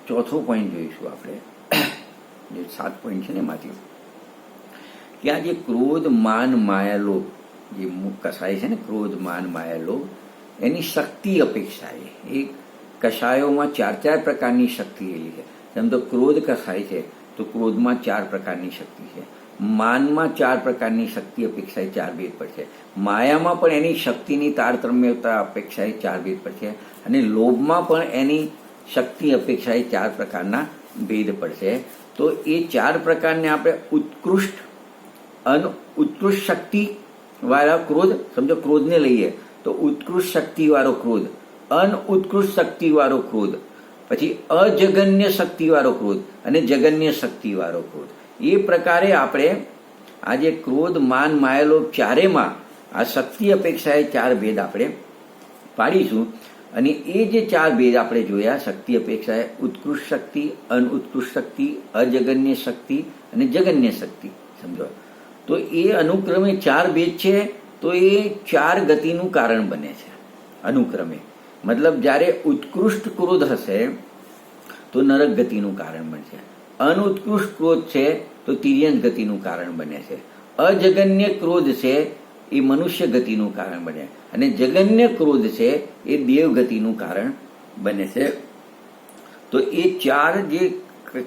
ચોથો પોઈન્ટ જોઈશું. આપણે જે 7 પોઈન્ટ છે ને એમાંથી કે આ જે ક્રોધ, માન, માયા, લોભ જે કસાય છે ને, ક્રોધ, માન, માયા, લોભ, એની શક્તિ અપેક્ષા એ કસાયોમાં 4 પ્રકારની શક્તિ એલી છે. જેમ તો ક્રોધ કસાય છે તો ક્રોધમાં 4 પ્રકારની શક્તિ છે, માનમાં 4 પ્રકારની શક્તિ અપેક્ષાએ 4 ભેદ પર છે, માયામાં પણ એની શક્તિની તારતમ્યતા અપેક્ષાએ 4 ભેદ પર છે, અને લોભમાં પણ એની શક્તિ અપેક્ષાએ 4 પ્રકારના ભેદ પર છે. તો એ 4 પ્રકારને આપણે ઉત્કૃષ્ટ, ઉત્કૃષ્ટ શક્તિ વાળા ક્રોધ, સમજો ક્રોધને લઈએ તો ઉત્કૃષ્ટ શક્તિ વાળો ક્રોધ, અનઉત્કૃષ્ટ શક્તિ વાળો ક્રોધ, પછી અજગન્ય શક્તિ વાળો ક્રોધ અને જગન્ય શક્તિ વાળો ક્રોધ. એ પ્રકારે આપણે આ જે ક્રોધ, માન, માયા, લોભ ચારેમાં આ શક્તિ અપેક્ષાએ 4 ભેદ આપણે પાડીશું. અને એ જે 4 ભેદ આપણે જોયા, શક્તિ અપેક્ષાએ ઉત્કૃષ્ટ શક્તિ, અનઉત્કૃષ્ટ શક્તિ, અજગન્ય શક્તિ અને જગન્ય શક્તિ, સમજો. તો એ અનુક્રમે 4 ભેદ છે. તો એ 4 ગતિનું કારણ બને છે અનુક્રમે. મતલબ જ્યારે ઉત્કૃષ્ટ ક્રોધ હશે તો નરક ગતિનું કારણ બનશે, અનઉત્કૃષ્ટ ક્રોધ છે તો તિર્યક ગતિનું કારણ બને છે, અજગન્ય ક્રોધ છે એ મનુષ્ય ગતિનું કારણ બને, અને જગન્ય ક્રોધ છે એ દેવ ગતિનું કારણ બને છે. તો એ 4 જે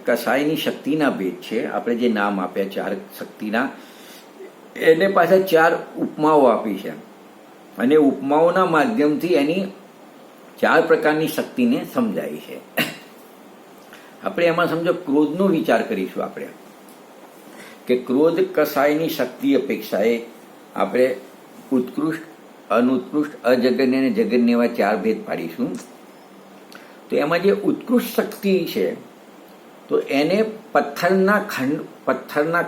કસાયની શક્તિના ભેદ છે, આપણે જે નામ આપ્યા 4 શક્તિના, એને પાછા 4 ઉપમાઓ આપી છે, અને ઉપમાઓના માધ્યમથી એની 4 પ્રકારની શક્તિને સમજાય છે. આપણે એમાં સમજો ક્રોધનો વિચાર કરીશું આપણે, કે ક્રોધ કસાયની શક્તિ અપેક્ષાએ આપણે ઉત્કૃષ્ટ, અનુત્કૃષ્ટ, અજગન્ય અને જગન્ય એવા 4 ભેદ પાડીશું. તો એમાં જે ઉત્કૃષ્ટ શક્તિ છે તો એને પથ્થરના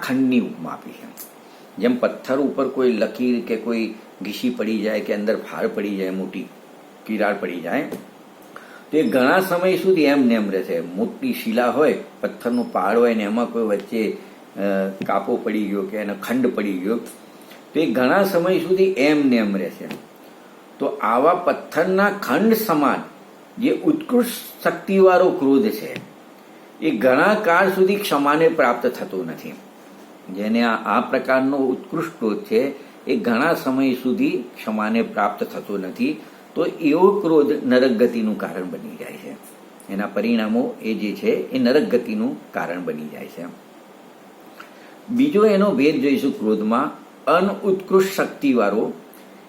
ખંડની ઉપમા આપી છે. જેમ પથ્થર ઉપર કોઈ લકીર કે કોઈ ઘીસી પડી જાય કે અંદર ફાળ પડી જાય, મોટી કિરાડ પડી જાય, તો એ ઘણા સમય સુધી એમ નેમ રહેશે. મોટી શિલા હોય, પથ્થરનો પહાડ હોય ને એમાં કોઈ વચ્ચે કાપો પડી ગયો કે એનો ખંડ પડી ગયો, તો એ ઘણા સમય સુધી એમ નેમ રહેશે. તો આવા પથ્થરના ખંડ સમાન જે ઉત્કૃષ્ટ શક્તિવાળો ક્રોધ છે એ ઘણા કાળ સુધી ક્ષમાને પ્રાપ્ત થતો નથી. જેને આ પ્રકારનો ઉત્કૃષ્ટ ક્રોધ છે એ ઘણા સમય સુધી ક્ષમાને પ્રાપ્ત થતો નથી. તો એવો ક્રોધ નરક ગતિનું કારણ બની જાય છે. એના પરિણામો એ જે છે એ નરક ગતિનું કારણ બની જાય છે. બીજો એનો ભેદ જોઈશું ક્રોધમાં, અનઉત્કૃષ્ટ શક્તિવાળો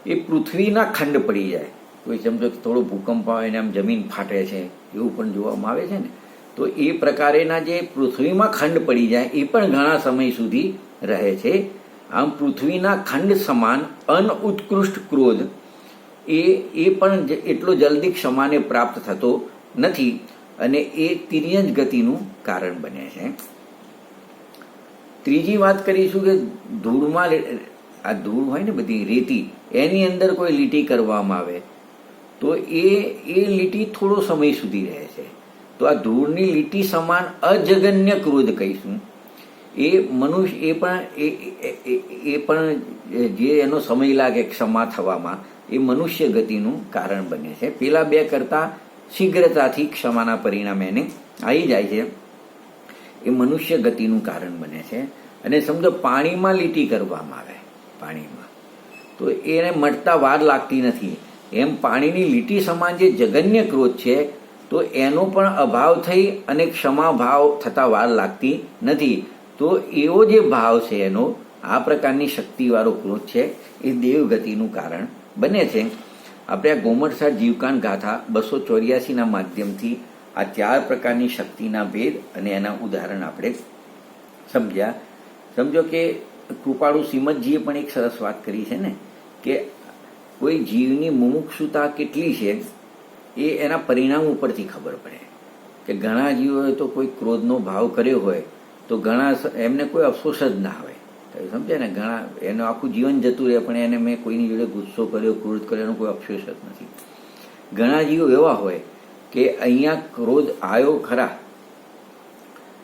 એ પૃથ્વીના ખંડ પડી જાય. કોઈ સમજો થોડો ભૂકંપ આવે ને આમ જમીન ફાટે છે એવું પણ જોવામાં આવે છે ને, તો એ પ્રકારેના જે પૃથ્વીમાં ખંડ પડી જાય એ પણ ઘણા સમય સુધી રહે છે. આમ પૃથ્વીના ખંડ સમાન અનઉત્કૃષ્ટ ક્રોધ એ પણ એટલો જલ્દી ક્ષમાને પ્રાપ્ત થતો નથી, અને એ તિર્યક ગતિનું કારણ બને છે. ત્રીજી વાત કરીશું કે ધૂળમાં, આ ધૂળ હોય ને બધી રેતી, એની અંદર કોઈ લીટી કરવામાં આવે તો એ લીટી થોડો સમય સુધી રહે છે. તો આ ધૂળની લીટી સમાન અજગન્ય ક્રોધ કહીશું. એ મનુષ્ય એ પણ જે એનો સમય લાગે ક્ષમા થવામાં એ મનુષ્ય ગતિનું કારણ બને છે. પેલા 2 કરતાં શીઘ્રતાથી ક્ષમાના પરિણામે એને આવી જાય છે, એ મનુષ્ય ગતિનું કારણ બને છે. અને સમજો પાણીમાં લીટી કરવામાં આવે, પાણીમાં તો એને મળતા વાર લાગતી નથી. એમ પાણીની લીટી સમાન જે જગન્ય ક્રોધ છે તો એનો પણ અભાવ થઈ અને ક્ષમા ભાવ થતા વાર લાગતી નથી. તો એવો જે ભાવ છે એનો, આ પ્રકારની શક્તિવાળો ક્રોધ છે એ દેવગતિનું કારણ બને છે. આપણે આ ગોમટસાર જીવકાન ગાથા 284ના માધ્યમથી આ 4 પ્રકારની શક્તિના ભેદ અને એના ઉદાહરણ આપણે સમજ્યા. સમજો કે કૃપાળુ શ્રીમદજીએ પણ એક સરસ વાત કરી છે ને, કે કોઈ જીવની મુમુક્ષુતા કેટલી છે એ એના પરિણામ ઉપરથી ખબર પડે. કે ઘણા જીવોએ તો કોઈ ક્રોધનો ભાવ કર્યો હોય તો ઘણા એમને કોઈ અફસોસ જ ના આવે, સમજે ને, ઘણા એનું આખું જીવન જતું રહે પણ એને મેં કોઈની જોડે ગુસ્સો કર્યો, ક્રોધ કર્યો એનો કોઈ અફસોસ જ નથી. ઘણા જીવો એવા હોય કે અહીંયા ક્રોધ આવ્યો ખરા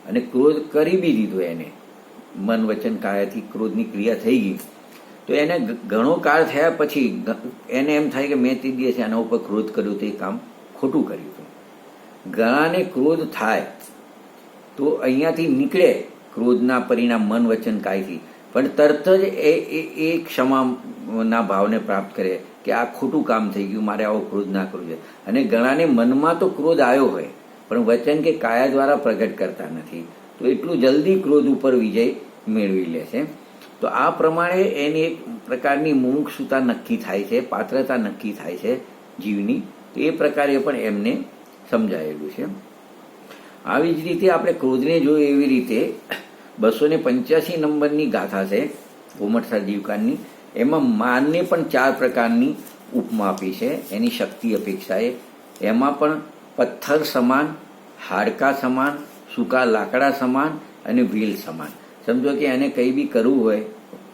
અને ક્રોધ કરી બી દીધો, એને મન વચન કાયાથી ક્રોધની ક્રિયા થઈ ગઈ, તો એને ઘણો કાળ થયા પછી એને એમ થાય કે મેં તે દિવસે આના ઉપર ક્રોધ કર્યો તો એ કામ ખોટું કર્યું હતું. ઘણાને ક્રોધ થાય તો અહીંયાથી નીકળે ક્રોધના પરિણામ મન વચન કાયથી, પણ તરત જ એ ક્ષમાના ભાવને પ્રાપ્ત કરે કે આ ખોટું કામ થઈ ગયું, મારે આવો ક્રોધ ના કરવો જોઈએ. અને ઘણાને મનમાં તો ક્રોધ આવ્યો હોય પણ વચન કે કાયા દ્વારા પ્રગટ કરતા નથી, તો એટલું જલ્દી ક્રોધ ઉપર વિજય મેળવી લે છે. તો આ પ્રમાણે એની એક પ્રકારની મુમુક્ષુતા નક્કી થાય છે, પાત્રતા નક્કી થાય છે જીવની. તો એ પ્રકારે પણ એમને સમજાયેલું છે. આવી જ રીતે આપણે ક્રોધને જોઈએ એવી રીતે 285 નંબરની ગાથા છે ગોમટસા જીવકાની, એમાં માનને પણ 4 પ્રકારની ઉપમા આપી છે એની શક્તિ અપેક્ષાએ. એમાં પણ પથ્થર સમાન, હાડકા સમાન, સૂકા લાકડા સમાન અને વેલ સમાન. સમજો કે એને કંઈ બી કરવું હોય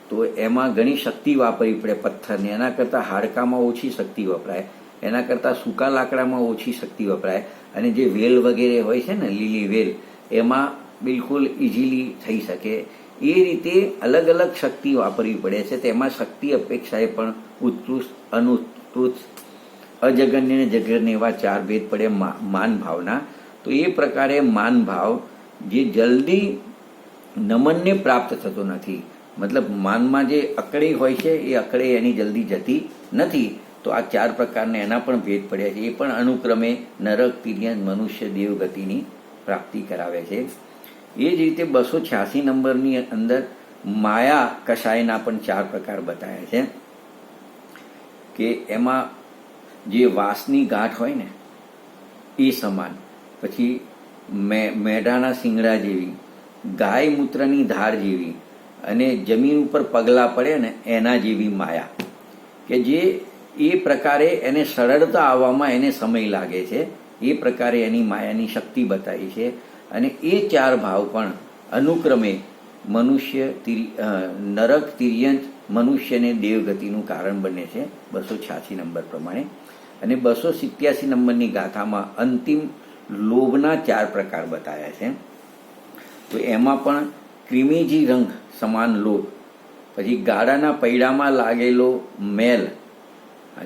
તો એમાં ઘણી શક્તિ વાપરવી પડે પથ્થરને, એના કરતાં હાડકામાં ઓછી શક્તિ વપરાય, એના કરતાં સૂકા લાકડામાં ઓછી શક્તિ વપરાય, અને જે વેલ વગેરે હોય છે ને, લીલી વેલ, એમાં બિલકુલ ઇઝીલી થઈ શકે. એ રીતે અલગ અલગ શક્તિ વાપરવી પડે છે. તેમાં શક્તિ અપેક્ષાએ પણ ઉત્કૃષ્ટ, અનુત્કૃષ્ટ, અજગન્ય અને જગન્ય એવા 4 ભેદ પડે માન ભાવના. તો એ પ્રકારે માન ભાવ જે જલ્દી નમનને પ્રાપ્ત થતો નથી, મતલબ માનમાં જે અકડી હોય છે એ અકડે એની જલ્દી જતી નથી. તો આ 4 પ્રકારના એના પણ ભેદ પડ્યા છે. એ પણ અનુક્રમે નરક, તિર્યક, મનુષ્ય, દેવ ગતિની પ્રાપ્તિ કરાવે છે. એ જ રીતે 286 નંબરની અંદર માયા કષાયના પણ 4 પ્રકાર બતાવ્યા છે કે એમાં જે વાંસની ગાંઠ હોય ને એ સમાન, પછી મેઢાના શિંગડા જેવી, ગાય મૂત્રની ધાર જેવી, અને જમીન ઉપર પગલાં પડે ને એના જેવી માયા, કે જે એ પ્રકારે એને સરળતા આવવામાં એને સમય લાગે છે. એ પ્રકારે એની માયાની શક્તિ બતાવી છે. અને એ 4 ભાવ પણ અનુક્રમે મનુષ્ય, નરક, તિર્યંત, મનુષ્ય અને દેવગતિનું કારણ બને છે 286 નંબર પ્રમાણે. અને 287 નંબરની ગાથામાં અંતિમ લોભના 4 પ્રકાર બતાવ્યા છે. તો એમાં પણ ક્રિમીજી રંગ સમાન લોભ, પછી ગાડાના પૈડામાં લાગેલો મેલ,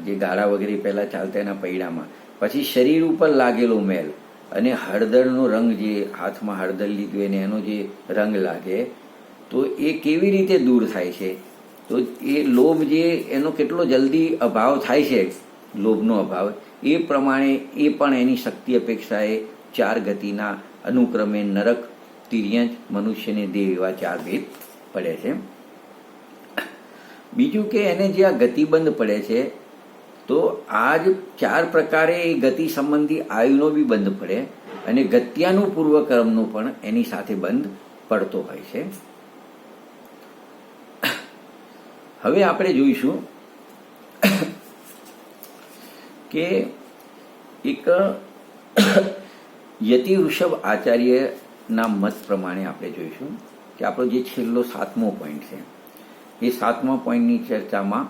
જે ગાડા વગેરે પહેલાં ચાલતા એના પૈડામાં, પછી શરીર ઉપર લાગેલો મેલ, અને હળદરનો રંગ, જે હાથમાં હળદર લીધું એને એનો જે રંગ લાગે, તો એ કેવી રીતે દૂર થાય છે? તો એ લોભ જે એનો કેટલો જલ્દી અભાવ થાય છે, લોભનો અભાવ, એ પ્રમાણે એ પણ એની શક્તિ અપેક્ષાએ 4 ગતિના અનુક્રમે નરક, તિર્યંત, મનુષ્ય અને દેવ એવા 4 ભેદ પડે છે. બીજું કે એને જે આ ગતિબંધ પડે છે, તો આ જ 4 પ્રકારે એ ગતિ સંબંધી આયુનો બી બંધ પડે, અને ગત્યાનું પૂર્વકર્મનું પણ એની સાથે બંધ પડતો હોય છે. હવે આપણે જોઈશું કે એક યતિ ઋષભ આચાર્યના મત પ્રમાણે આપણે જોઈશું કે આપણો જે છેલ્લો 7મો પોઈન્ટ છે, એ 7મા પોઈન્ટની ચર્ચામાં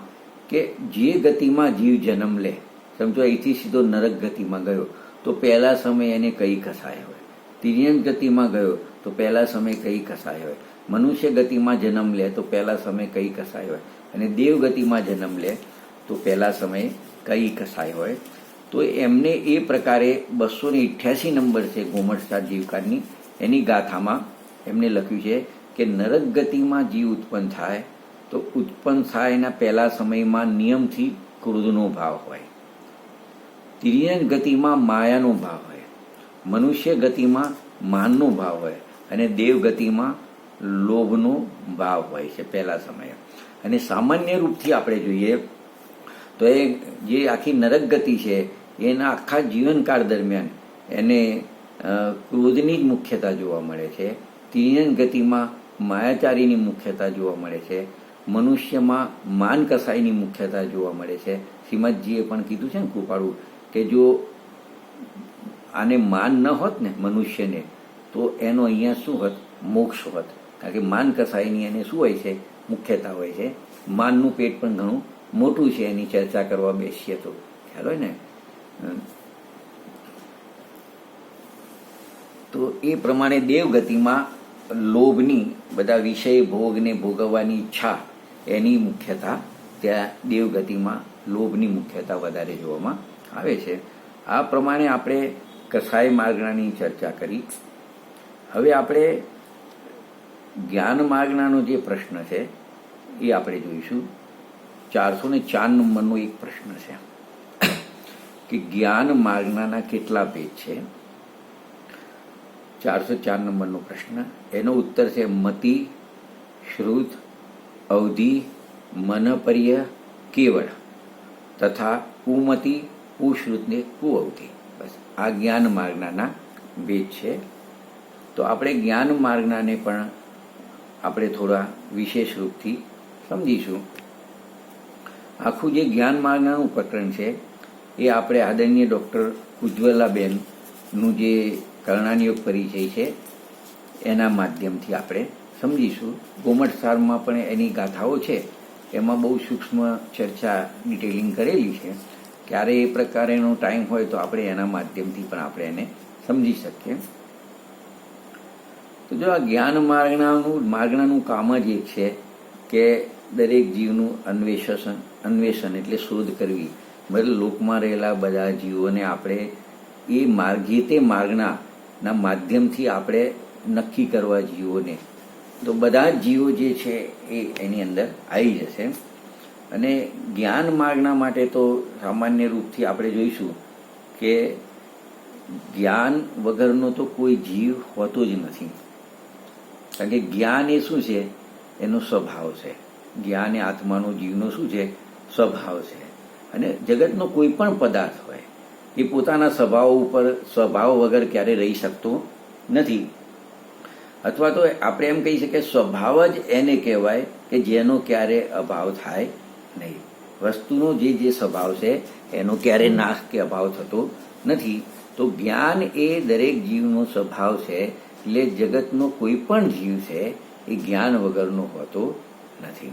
કે જે ગતિમાં જીવ જન્મ લે, સમજો અહીંથી સીધો નરક ગતિમાં ગયો તો પહેલા સમય એને કઈ કસાય હોય, તિર્યંત ગતિમાં ગયો તો પહેલા સમય કઈ કસાય હોય, મનુષ્ય ગતિમાં જન્મ લે તો પહેલા સમય કઈ કસાય હોય, અને દેવ ગતિમાં જન્મ લે તો પહેલા સમય કઈ કસાય હોય. તો એમને એ પ્રકારે 288 નંબર છે ગોમટસા જીવકાની, એની ગાથામાં એમને લખ્યું છે કે નરક ગતિમાં જીવ ઉત્પન્ન થાય તો ઉત્પન્ન થાય એના પહેલા સમયમાં નિયમથી ક્રોધનો ભાવ હોય, તિર્યંત ગતિમાં માયાનો ભાવ હોય, મનુષ્ય ગતિમાં માનનો ભાવ હોય, અને દેવ ગતિમાં લોભનો ભાવ હોય છે પહેલા સમયે. અને સામાન્ય રૂપથી આપણે જોઈએ તો એ જે આખી નરક ગતિ છે એના આખા જીવનકાળ દરમિયાન એને ક્રોધની જ મુખ્યતા જોવા મળે છે, તિર્યંત ગતિમાં માયાચારીની મુખ્યતા જોવા મળે છે, મનુષ્યમાં માન કસાઈની મુખ્યતા જોવા મળે છે. શ્રીમદજીએ પણ કીધું છે ને કૃપાળુ કે જો આને માન ન હોત ને મનુષ્યને, તો એનો અહીંયા શું હોત? મોક્ષ હોત. કારણ કે માન કસાયની એને શું હોય છે, મુખ્યતા હોય છે. માનનું પેટ પણ ઘણું મોટું છે, એની ચર્ચા કરવા બેસીએ તો ખ્યાલ હોય ને. તો એ પ્રમાણે દેવગતિમાં લોભની, બધા વિષય ભોગને ભોગવવાની ઈચ્છા, એની મુખ્યતા ત્યાં દેવગતિમાં લોભની મુખ્યતા વધારે જોવામાં આવે છે. આ પ્રમાણે આપણે કસાય માર્ગણાની ચર્ચા કરી. હવે આપણે જ્ઞાન માર્ગણાનો જે પ્રશ્ન છે એ આપણે જોઈશું. 404 નંબરનો એક પ્રશ્ન છે કે જ્ઞાન માર્ગણાના કેટલા ભેદ છે. 404 નંબરનો પ્રશ્ન, એનો ઉત્તર છે મતિ, શ્રુત, અવધિ, મનપર્ય, કેવળ તથા કુમતિ, કુશ્રુત ને કુઅવધિ. બસ આ જ્ઞાન માર્ગના ભેદ છે. તો આપણે જ્ઞાન માર્ગનાને પણ આપણે થોડા વિશેષ રૂપથી સમજીશું. આખું જે જ્ઞાન માર્ગનાનું પ્રકરણ છે એ આપણે આદરણીય ડૉક્ટર ઉજ્જવલાબેનનું જે કર્ણાનિયોગ પરિચય છે એના માધ્યમથી આપણે સમજીશું. ગોમટ સારમાં પણ એની ગાથાઓ છે, એમાં બહુ સૂક્ષ્મ ચર્ચા ડિટેલિંગ કરેલી છે. ક્યારે એ પ્રકારેનો ટાઈમ હોય તો આપણે એના માધ્યમથી પણ આપણે એને સમજી શકીએ. તો જો આ જ્ઞાન માર્ગણાનું કામ જ એક છે કે દરેક જીવનું અન્વેષણ એટલે શોધ કરવી. મતલબ લોકમાં રહેલા બધા જીવોને આપણે એ જે તે માર્ગના માધ્યમથી આપણે નક્કી કરવા જીવોને. તો બધા જ જીવો જે છે એ એની અંદર આવી જશે. અને જ્ઞાન માર્ગના માટે તો સામાન્ય રૂપથી આપણે જોઈશું કે જ્ઞાન વગરનો તો કોઈ જીવ હોતો જ નથી. કારણ કે જ્ઞાન એ શું છે, એનો સ્વભાવ છે. જ્ઞાન એ આત્માનો, જીવનો શું છે, સ્વભાવ છે. અને જગતનો કોઈ પણ પદાર્થ હોય એ પોતાના સ્વભાવ વગર ક્યારે રહી શકતો નથી. અથવા તો આપણે એમ કહી શકીએ સ્વભાવ જ એને કહેવાય કે જેનો ક્યારે અભાવ થાય નહીં. વસ્તુનો જે સ્વભાવ છે એનો ક્યારે નાશ કે અભાવ થતો નથી. તો જ્ઞાન એ દરેક જીવનો સ્વભાવ છે. એટલે જગતનો કોઈ પણ જીવ છે એ જ્ઞાન વગરનો હોતો નથી.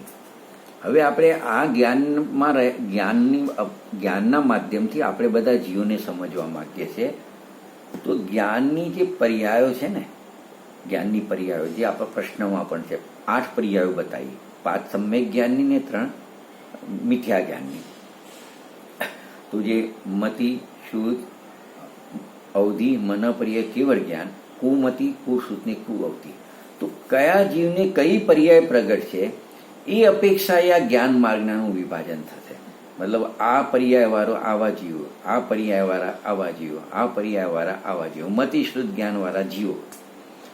હવે આપણે આ જ્ઞાનના માધ્યમથી આપણે બધા જીવોને સમજવા માંગીએ છીએ. તો જ્ઞાનની જે પર્યાયો છે ને, જ્ઞાનની પર્યાયો જે આપણા પ્રશ્નમાં પણ છે, 8 પર્યાયો બતાવી. 5 સમ્યક જ્ઞાનની ને 3 મિથ્યા જ્ઞાનની. તો જે મતિ, શુદ્ધ, અવધિ, મનપર્ય, કેવળ જ્ઞાન, કુમતિ, કુશ્રુત ને કુઅવધિ. તો કયા જીવને કઈ પર્યાય પ્રગટ છે એ અપેક્ષાએ આ જ્ઞાન માર્ગનાનું વિભાજન થશે. મતલબ આ પર્યાયવાળો આવા જીવો, આ પર્યાયવાળા આવા જીવો, આ પર્યાયવાળા આવા જીવો. મતિ શુદ્ધ જ્ઞાનવાળા જીવો,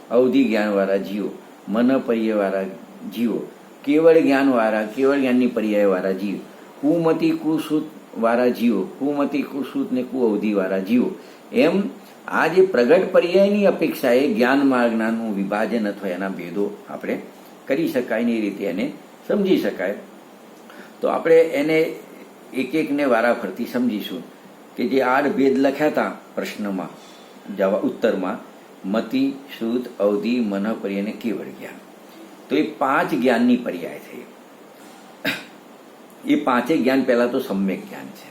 અવધિ જ્ઞાનવાળા જીવો, મનપર્યવાળા જીવો, કેવળ જ્ઞાનની પર્યાયવાળા જીવો, કુમતિ કુશ્રુત વાળા જીવો, કુમતિ કુશ્રુત ને કુઅવધિવાળા જીવો. એમ આ જે પ્રગટ પર્યાયની અપેક્ષાએ જ્ઞાન માર્ગનાનું વિભાજન અથવા એના ભેદો આપણે કરી શકાય ને એ રીતે એને સમજી શકાય. તો આપણે એને એક એકને વારાફરતી સમજીશું કે જે 8 ભેદ લખ્યા હતા પ્રશ્નમાં, ઉત્તરમાં, મતિ, શુદ્ધ, અવધિ, મનપર્ય અને કેવળ જ્ઞાન. તો એ 5 જ્ઞાનની પર્યાય થઈ. એ 5 જ્ઞાન પહેલા તો સમ્યક જ્ઞાન છે.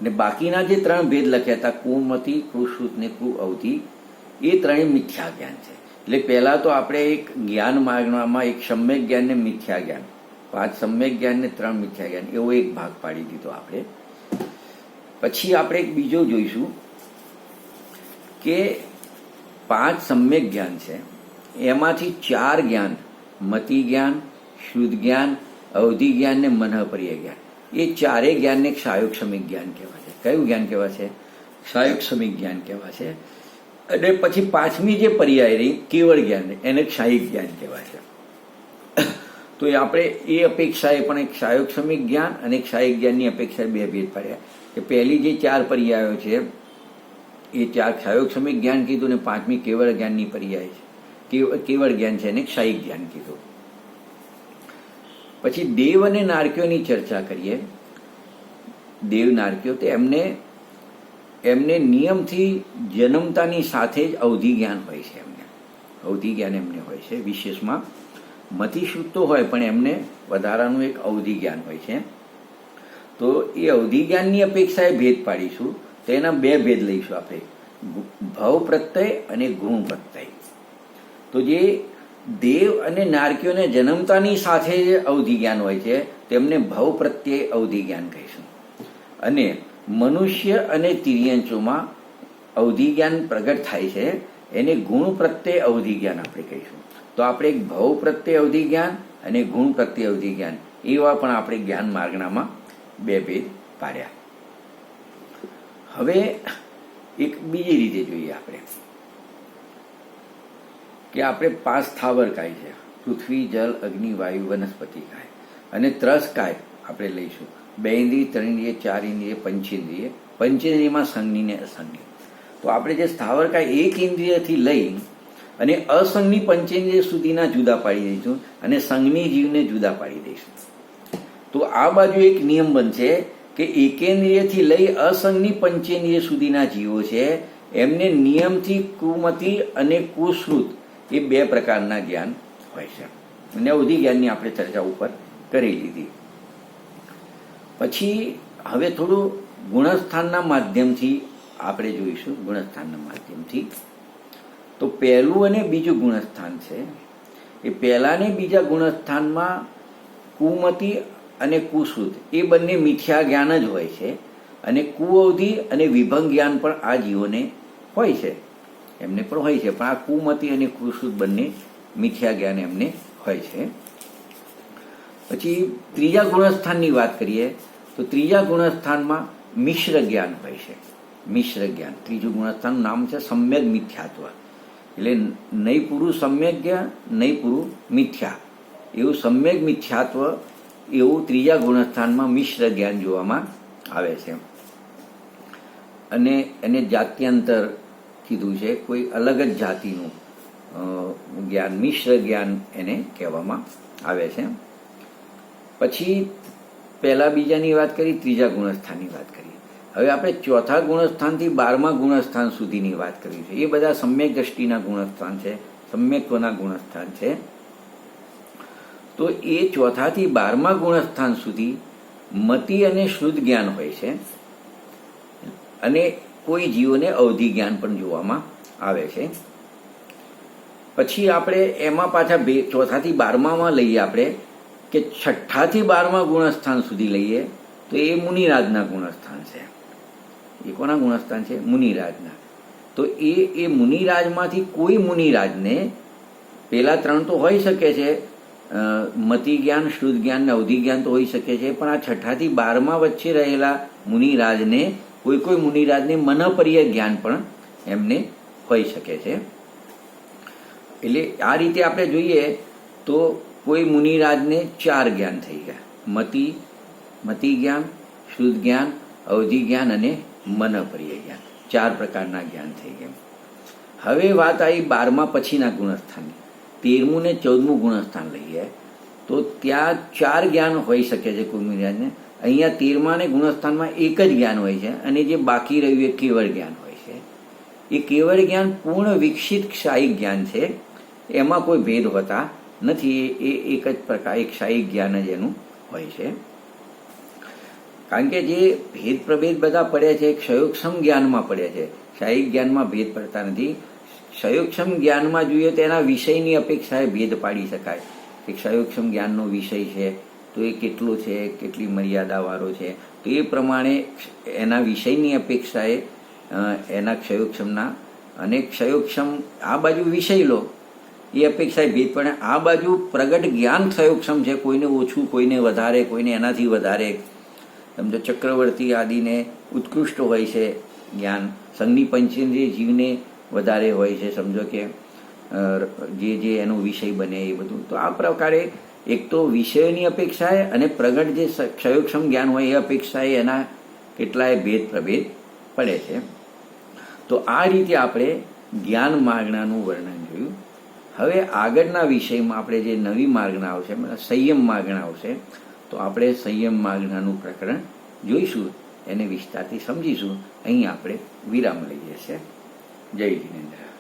અને બાકીના જે 3 ભેદ લખ્યા હતા, કુમતિ, કુશ્રુત ને કુઅવધિ, એ 3 મિથ્યા જ્ઞાન છે. એટલે પહેલા તો આપણે એક જ્ઞાન માર્ગમાં એક સમ્યક જ્ઞાન ને મિથ્યા જ્ઞાન, 5 સમ્યક જ્ઞાન ને 3 મિથ્યા જ્ઞાન, એવો એક ભાગ પાડી દીધો આપણે. પછી આપણે એક બીજો જોઈશું કે 5 સમ્યક જ્ઞાન છે, એમાંથી 4 જ્ઞાન, મતિ જ્ઞાન, શુદ્ધ જ્ઞાન, અવધિ જ્ઞાન ને મનપર્ય જ્ઞાન, એ 4 જ્ઞાનને ક્ષાયોક્ષમિક જ્ઞાન કહેવાય છે. કયું જ્ઞાન કહેવાય છે? ક્ષાયોક્ષમિક જ્ઞાન કહેવાય છે. અને પછી 5મી જે પર્યાય રહી કેવળ જ્ઞાન, એને ક્ષાયિક જ્ઞાન કહેવાય છે. તો આપણે એ અપેક્ષાએ પણ એક ક્ષાયોક્ષમિક જ્ઞાન અને ક્ષાયિક જ્ઞાનની અપેક્ષાએ 2 ભેદ પાડ્યા. કે પહેલી જે 4 પર્યાયો છે એ 4 ક્ષાયોક્ષમિક જ્ઞાન કીધું ને 5મી કેવળ જ્ઞાનની પર્યાય છે, કેવળ જ્ઞાન છે એને ક્ષાયિક જ્ઞાન કીધું. પછી દેવ અને નારકીઓની ચર્ચા કરીએ. દેવ નારકીઓ તો એમને નિયમથી જન્મતાની સાથે જ અવધિ જ્ઞાન હોય છે. એમને અવધિ જ્ઞાન એમને હોય છે. વિશેષમાં મતિ શુદ્ધ તો હોય પણ એમને વધારાનું એક અવધિ જ્ઞાન હોય છે. તો એ અવધિ જ્ઞાનની અપેક્ષાએ ભેદ પાડીશું. તો એના બે ભેદ લઈશું આપણે, ભવ પ્રત્યય અને ગુણ પ્રત્યય. તો જે દેવ અને નારકીઓને જન્મતાની સાથે જે અવધિ જ્ઞાન હોય છે તેમને ભવ પ્રત્યય અવધિ જ્ઞાન કહીશું. અને મનુષ્ય અને તિર્યંચોમાં અવધિ જ્ઞાન પ્રગટ થાય છે એને ગુણ પ્રત્યય અવધિ જ્ઞાન આપણે કહીશું. તો આપણે એક ભવ પ્રત્યય અવધિ જ્ઞાન અને ગુણ પ્રત્યય અવધિ જ્ઞાન એવા પણ આપણે જ્ઞાન માર્ગણામાં બે ભેદ પાડ્યા. હવે એક બીજી રીતે જોઈએ આપણે કે આપણે 5 સ્થાવર કાય છે, પૃથ્વી, જલ, અગ્નિ, વાયુ, વનસ્પતિ કાય અને ત્રસ કાય આપણે લઈશું. 2 ઇન્દ્રિય, 3 ઇન્દ્રિય, 4 ઇન્દ્રિય, પંચેન્દ્રિય. પંચેન્દ્રિયમાં સંજ્ઞી ને અસંજ્ઞી. તો આપણે જે સ્થાવર કાય 1 ઇન્દ્રિયથી લઈ અને અસંજ્ઞી પંચેન્દ્રિય સુધીના જુદા પાડી દઈશું અને સંજ્ઞી જીવને જુદા પાડી દઈશું. તો આ બાજુ એક નિયમ બનશે કે એકેન્દ્રિયથી લઈ અસંજ્ઞી પંચેન્દ્રિય સુધીના જીવો છે એમને નિયમથી કુમતિ અને કુશ્રુત એ 2 પ્રકારના જ્ઞાન હોય છે. અને અવધિ જ્ઞાનની આપણે ચર્ચા ઉપર કરી લીધી. પછી હવે થોડું ગુણસ્થાનના માધ્યમથી આપણે જોઈશું. ગુણસ્થાનના માધ્યમથી તો પહેલું અને બીજું ગુણસ્થાન છે એ પહેલા ને બીજા ગુણસ્થાનમાં કુમતિ અને કુશ્રુત એ બંને મિથ્યા જ્ઞાન જ હોય છે. અને કુઅવધિ અને વિભંગ જ્ઞાન પણ આ જીવોને હોય છે, એમને પણ હોય છે. પણ આ કુમતિ અને કુશ્રુત બંને મિથ્યા જ્ઞાન એમને હોય છે. પછી ત્રીજા ગુણસ્થાનની વાત કરીએ તો ત્રીજા ગુણસ્થાનમાં મિશ્ર જ્ઞાન હોય છે. મિશ્ર જ્ઞાન ત્રીજું ગુણસ્થાનનું નામ છે સમ્યક મિથ્યાત્વ. એટલે નહીં પૂરું સમ્યક જ્ઞાન, નહીં પૂરું મિથ્યા, એવું સમ્યક મિથ્યાત્વ એવું ત્રીજા ગુણસ્થાનમાં મિશ્ર જ્ઞાન જોવામાં આવે છે. અને એને જાત્યંતર કીધું છે, કોઈ અલગ જ જાતિનું જ્ઞાન, મિશ્ર જ્ઞાન એને કહેવામાં આવે છે. પછી પહેલા બીજાની વાત કરી, ત્રીજા ગુણસ્થાનની વાત કરી. હવે આપણે ચોથા ગુણસ્થાનથી 12મા ગુણસ્થાન સુધીની વાત કરી છે. એ બધા સમ્યક દ્રષ્ટિના ગુણસ્થાન છે, સમ્યકત્વના ગુણસ્થાન છે. તો એ ચોથાથી 12મા ગુણસ્થાન સુધી મતિ અને શુદ્ધ જ્ઞાન હોય છે અને કોઈ જીવોને અવધિ જ્ઞાન પણ જોવામાં આવે છે. પછી આપણે એમાં પાછા ચોથાથી 12મામાં લઈએ આપણે કે છઠ્ઠાથી 12મા ગુણસ્થાન સુધી લઈએ તો એ મુનિરાજના ગુણસ્થાન છે. એ કોના ગુણસ્થાન છે? મુનિરાજના. તો એ મુનિરાજમાંથી કોઈ મુનિરાજને પેલા 3 તો હોઈ શકે છે, મતિ જ્ઞાન, શુદ્ધ જ્ઞાન ને અવધિ જ્ઞાન તો હોઈ શકે છે, પણ આ છઠ્ઠાથી 12મા વચ્ચે રહેલા મુનિરાજને કોઈ મુનિરાજને મનપર્ય જ્ઞાન પણ એમને હોઈ શકે છે. એટલે આ રીતે આપણે જોઈએ તો કોઈ મુનિરાજને 4 જ્ઞાન થઈ ગયા, મતિ જ્ઞાન, શુદ્ધ જ્ઞાન, અવધિ જ્ઞાન અને મનપર્ય જ્ઞાન. 4 પ્રકારના જ્ઞાન થઈ ગયા. હવે વાત આવી 12મા પછીના ગુણસ્થાનની. 13મું ને 14મું ગુણસ્થાન લઈએ તો ત્યાં 4 જ્ઞાન હોઈ શકે છે કોઈ મુનિરાજને. અહીંયા 13મા ને ગુણસ્થાનમાં એક જ જ્ઞાન હોય છે અને જે બાકી રહ્યું એ કેવળ જ્ઞાન હોય છે. એ કેવળ જ્ઞાન પૂર્ણ વિકસિત ક્ષાયિક જ્ઞાન છે, એમાં કોઈ ભેદ હોતા નથી. એ એક જ પ્રકાર, એક ક્ષાયિક જ્ઞાન જ એનું હોય છે. કારણ કે જે ભેદ પ્રભેદ બધા પડ્યા છે ક્ષયોક્ષમ જ્ઞાનમાં પડ્યા છે, ક્ષાયિક જ્ઞાનમાં ભેદ પડતા નથી. ક્ષયોક્ષમ જ્ઞાનમાં જોઈએ તો એના વિષયની અપેક્ષાએ ભેદ પાડી શકાય કે ક્ષયોક્ષમ જ્ઞાનનો વિષય છે તો એ કેટલો છે, કેટલી મર્યાદાવાળો છે. તો એ પ્રમાણે એના વિષયની અપેક્ષાએ એના ક્ષયોક્ષમના અને ક્ષયોક્ષમ આ બાજુ વિષય લો એ અપેક્ષાએ ભેદ પડે. આ બાજુ પ્રગટ જ્ઞાન ક્ષયોક્ષમ છે, કોઈને ઓછું, કોઈને વધારે, કોઈને એનાથી વધારે. સમજો ચક્રવર્તી આદિને ઉત્કૃષ્ટ હોય છે જ્ઞાન, સંજ્ઞી પંચેન્દ્રિય જીવને વધારે હોય છે. સમજો કે જે એનો વિષય બને એ બધું. તો આ પ્રકારે એક તો વિષયની અપેક્ષાએ અને પ્રગટ જે ક્ષયોક્ષમ જ્ઞાન હોય એ અપેક્ષાએ એના કેટલાય ભેદ પ્રભેદ પડે છે. તો આ રીતે આપણે જ્ઞાન માર્ગણાનું વર્ણન જોયું. હવે આગળના વિષયમાં આપણે જે નવી માર્ગણા આવશે, સંયમ માર્ગણા આવશે, તો આપણે સંયમ માર્ગણાનું પ્રકરણ જોઈશું, એને વિસ્તારથી સમજીશું. અહીં આપણે વિરામ લઈએ છીએ. જય જિનેન્દ્ર.